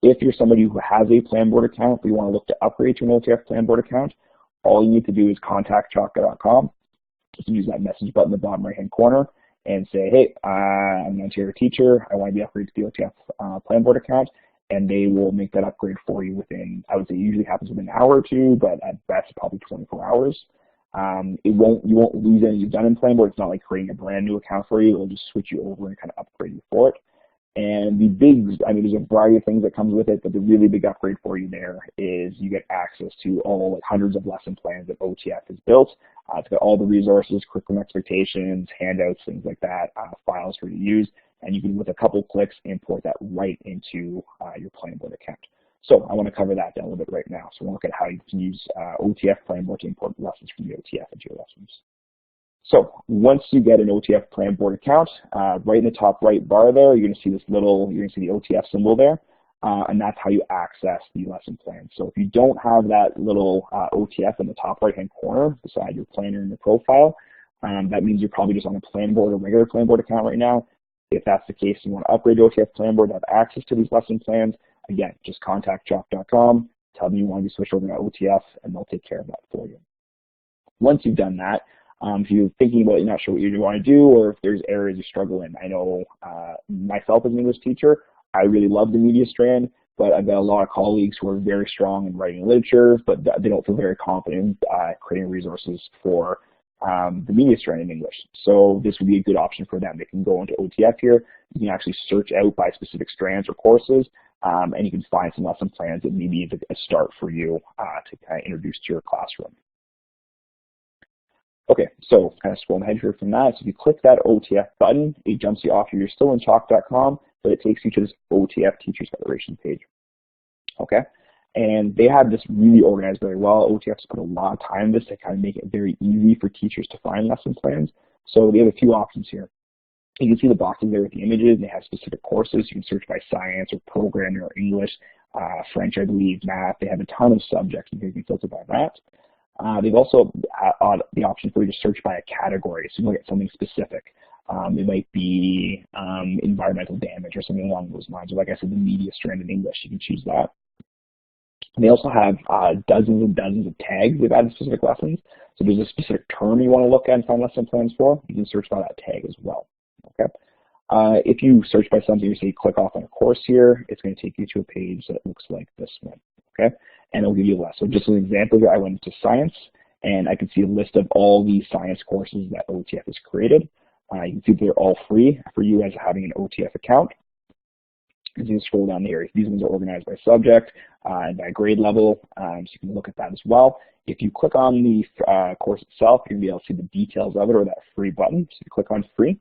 If you're somebody who has a Planboard account, but you want to look to upgrade to an OTF Planboard account, all you need to do is contact chocka.com. You can use that message button in the bottom right-hand corner and say, hey, I'm an Ontario teacher. I want to be upgraded to the OTF Planboard account. And they will make that upgrade for you within, I would say, usually happens within an hour or two, but at best probably 24 hours. You won't lose anything you've done in Planboard. It's not like creating a brand new account for you. It'll just switch you over and kind of upgrade you for it. And there's a variety of things that comes with it, but the really big upgrade for you there is you get access to all like hundreds of lesson plans that OTF has built. It's got all the resources, curriculum expectations, handouts, things like that, files for you to use. And you can, with a couple clicks, import that right into your Planboard account. So I want to cover that down a little bit right now. So we'll look at how you can use OTF Planboard to import lessons from the OTF into your lessons. So once you get an OTF Planboard account, right in the top right bar there, you're going to see this little, you're going to see the OTF symbol there, and that's how you access the lesson plan. So if you don't have that little OTF in the top right-hand corner beside your planner and your profile, that means you're probably just on a Planboard or regular Planboard account right now. If that's the case, you want to upgrade to OTF Planboard to have access to these lesson plans, again, just contact chalk.com, tell them you want to be switched over to OTF, and they'll take care of that for you. Once you've done that, if you're thinking about it, you're not sure what you want to do, or if there's areas you struggle in. I know myself as an English teacher, I really love the media strand, but I've got a lot of colleagues who are very strong in writing literature, but they don't feel very confident creating resources for the media strand in English. So this would be a good option for them. They can go into OTF here. You can actually search out by specific strands or courses, and you can find some lesson plans that maybe is a start for you to kind of introduce to your classroom. Okay, so kind of scroll ahead here from that. So if you click that OTF button, it jumps you off here. You're still in chalk.com, but it takes you to this OTF Teachers Federation page. Okay, and they have this really organized very well. OTF's put a lot of time in this to kind of make it very easy for teachers to find lesson plans. So they have a few options here. You can see the boxes there with the images. They have specific courses. You can search by science or programming or English, French, I believe, math. They have a ton of subjects, and you can filter by that. They've also the option for you to search by a category, so you can look at something specific. It might be environmental damage or something along those lines, or like I said, the media strand in English, you can choose that. And they also have dozens and dozens of tags they've added specific lessons. So if there's a specific term you want to look at and find lesson plans for, you can search by that tag as well. Okay. If you search by something, you say click off on a course here, it's going to take you to a page that looks like this one. Okay. And it'll give you a list. So just as an example here, I went into science, and I can see a list of all the science courses that OTF has created. You can see they're all free for you as having an OTF account. As you scroll down here, these ones are organized by subject and by grade level, so you can look at that as well. If you click on the course itself, you're going to be able to see the details of it, or that free button. So you click on free,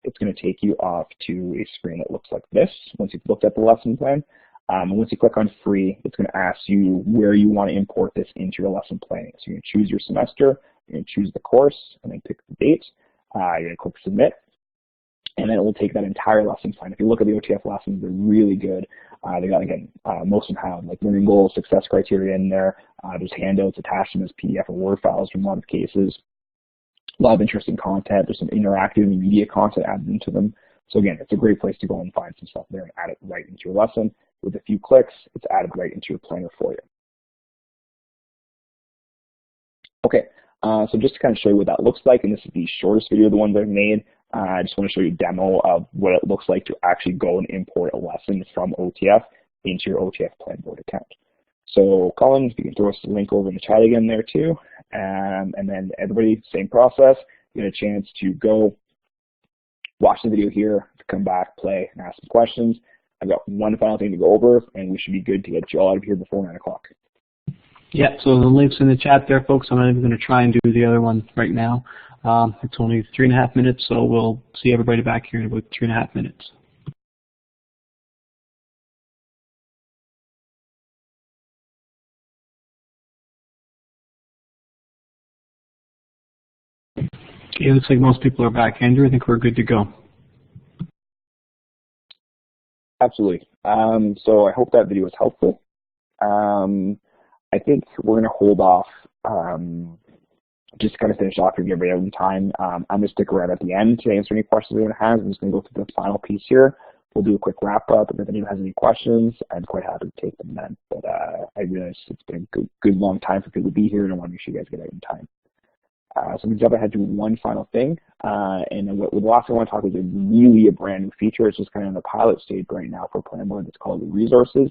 it's going to take you off to a screen that looks like this once you've looked at the lesson plan. And once you click on free, it's going to ask you where you want to import this into your lesson planning. So you're going to choose your semester, you're going to choose the course, and then pick the date. You're going to click submit, and then it will take that entire lesson plan. If you look at the OTF lessons, they're really good. They got, again, most of them have like learning goals, success criteria in there. There's handouts attached in as PDF or Word files in a lot of cases. A lot of interesting content. There's some interactive media content added into them. So again, it's a great place to go and find some stuff there and add it right into your lesson. With a few clicks, it's added right into your planner for you. Okay, so just to kind of show you what that looks like, and this is the shortest video of the ones I've made. I just want to show you a demo of what it looks like to actually go and import a lesson from OTF into your OTF Planboard account. So Colin, if you can throw us the link over in the chat again there too. And then everybody, same process, you get a chance to go watch the video here, come back, play, and ask some questions. I've got one final thing to go over, and we should be good to get you all out of here before 9 o'clock. Yeah, so the link's in the chat there, folks. I'm not even going to try and do the other one right now. It's only 3.5 minutes, so we'll see everybody back here in about 3.5 minutes. Okay, looks like most people are back. Andrew, I think we're good to go. Absolutely. So I hope that video was helpful. I think we're going to hold off, just to kind of finish off and give everybody time. I'm going to stick around at the end to answer any questions anyone has. I'm just going to go through the final piece here. We'll do a quick wrap up, and if anyone has any questions, I'm quite happy to take them then. But I realize it's been a good long time for people to be here, and I want to make sure you guys get out in time. So I'm going to jump ahead to one final thing, and then the last thing I want to talk about is really a brand new feature. It's just kind of in the pilot stage right now for Planboard. It's called Resources.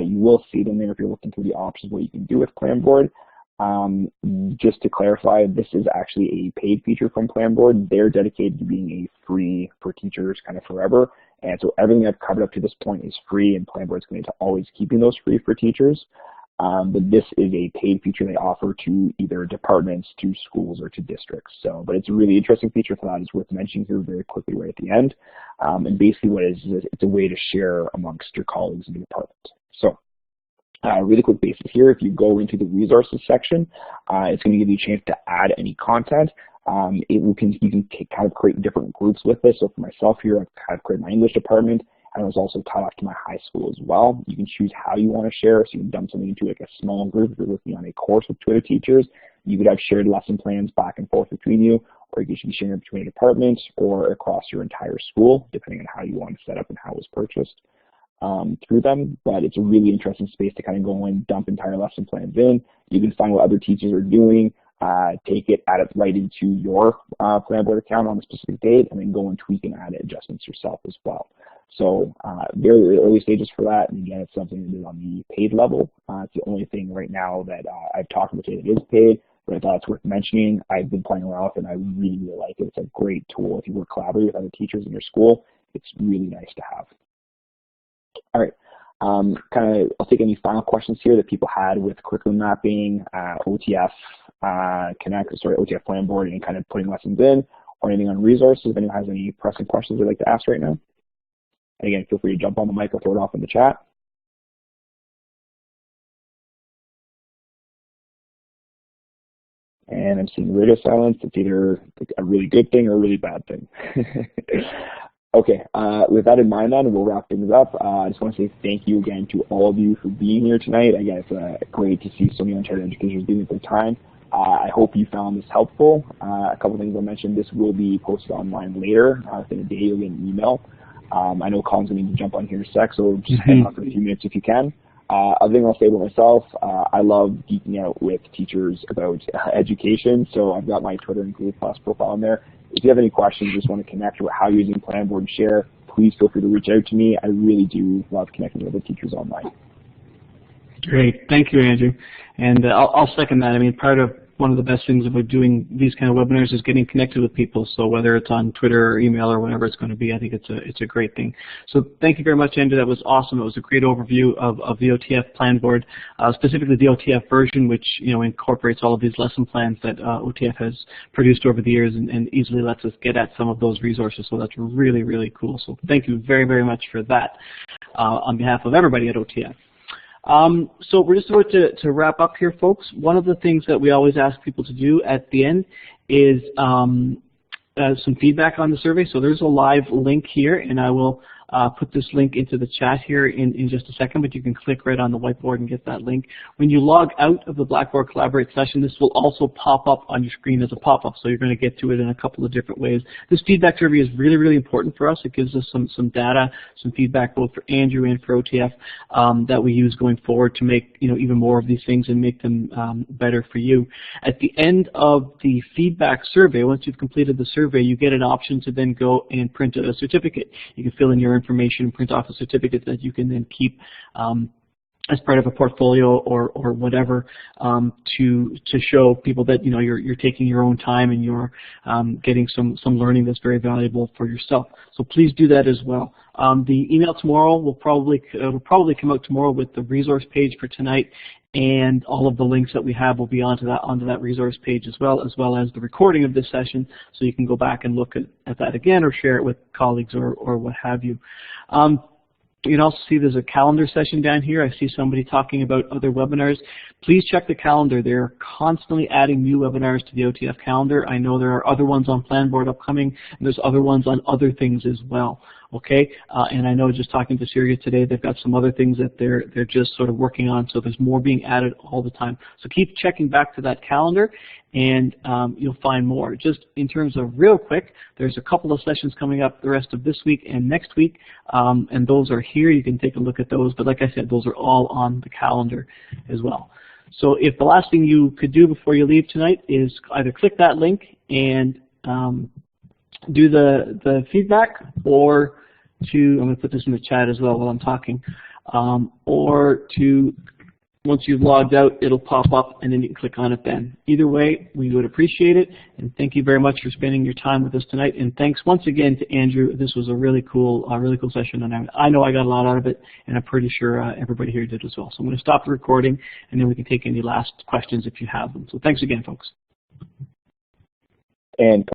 You will see them there if you're looking through the options what you can do with Planboard. Just to clarify, this is actually a paid feature from Planboard. They're dedicated to being a free for teachers kind of forever, and so everything I've covered up to this point is free, and Planboard's going to always keeping those free for teachers. But this is a paid feature they offer to either departments, to schools, or to districts. So, but it's a really interesting feature for that. It's worth mentioning here very quickly right at the end. And basically what it is it's a way to share amongst your colleagues in the department. So, really quick basis here, if you go into the resources section, it's going to give you a chance to add any content. You can kind of create different groups with this. So for myself here, I've kind of created my English department, and it was also tied off to my high school as well. You can choose how you want to share, so you can dump something into like a small group. If you're working on a course with 2 other teachers, you could have shared lesson plans back and forth between you, or you could be sharing between a department or across your entire school, depending on how you want to set up and how it was purchased through them. But it's a really interesting space to kind of go and dump entire lesson plans in. You can find what other teachers are doing, take it, add it right into your Planboard account on a specific date, and then go and tweak and add adjustments yourself as well. So very early stages for that, and again, it's something that is on the paid level. It's the only thing right now that I've talked about today that is paid, but I thought it's worth mentioning. I've been playing around with it, and I really, really like it. It's a great tool if you work collaboratively with other teachers in your school. It's really nice to have. All right. I'll take any final questions here that people had with curriculum mapping, OTF OTF Planboard, and kind of putting lessons in, or anything on resources. If anyone has any pressing questions they'd like to ask right now. And again, feel free to jump on the mic or throw it off in the chat. And I'm seeing radio silence. It's either a really good thing or a really bad thing. Okay, with that in mind then, we'll wrap things up. I just want to say thank you again to all of you for being here tonight. Again, it's great to see so many Ontario educators giving their time. I hope you found this helpful. A couple things I'll mention. This will be posted online later. Within a day, you'll get an email. I know Colin's going to need to jump on here in a sec, so just hang on for a few minutes if you can. Other thing I'll say about myself, I love geeking out with teachers about education, so I've got my Twitter and Google Plus profile in there. If you have any questions, just want to connect or how you're using Planboard and share, please feel free to reach out to me. I really do love connecting with other teachers online. Great. Thank you, Andrew. And I'll second that. I mean, one of the best things about doing these kind of webinars is getting connected with people. So whether it's on Twitter or email or whatever it's going to be, I think it's a great thing. So thank you very much, Andrew. That was awesome. It was a great overview of the OTF Planboard, specifically the OTF version, which incorporates all of these lesson plans that OTF has produced over the years and easily lets us get at some of those resources. So that's really, really cool. So thank you very, very much for that on behalf of everybody at OTF. So we're just about to wrap up here, folks. One of the things that we always ask people to do at the end is some feedback on the survey. So there's a live link here, and I will put this link into the chat here in just a second, but you can click right on the whiteboard and get that link. When you log out of the Blackboard Collaborate session, this will also pop up on your screen as a pop-up, so you're going to get to it in a couple of different ways. This feedback survey is really, really important for us. It gives us some data, some feedback both for Andrew and for OTF that we use going forward to make even more of these things and make them better for you. At the end of the feedback survey, once you've completed the survey, you get an option to then go and print a certificate. You can fill in your information and print off a certificate that you can then keep as part of a portfolio or whatever to show people that you're taking your own time and you're getting some learning that's very valuable for yourself. So please do that as well. The email tomorrow will probably come out tomorrow with the resource page for tonight, and all of the links that we have will be onto that resource page as well as the recording of this session, so you can go back and look at that again or share it with colleagues or what have you. You can also see there's a calendar session down here. I see somebody talking about other webinars. Please check the calendar. They're constantly adding new webinars to the OTF calendar. I know there are other ones on Planboard upcoming, and there's other ones on other things as well. Okay, and I know just talking to Syria today, they've got some other things that they're just sort of working on, so there's more being added all the time. So keep checking back to that calendar, and you'll find more. Just in terms of real quick, there's a couple of sessions coming up the rest of this week and next week, and those are here. You can take a look at those, but like I said, those are all on the calendar as well. So if the last thing you could do before you leave tonight is either click that link and do the feedback, or I'm going to put this in the chat as well while I'm talking, or once you've logged out, it'll pop up and then you can click on it then. Either way, we would appreciate it, and thank you very much for spending your time with us tonight. And thanks once again to Andrew. This was a really cool session, and I know I got a lot out of it, and I'm pretty sure everybody here did as well. So I'm going to stop the recording, and then we can take any last questions if you have them. So thanks again, folks. And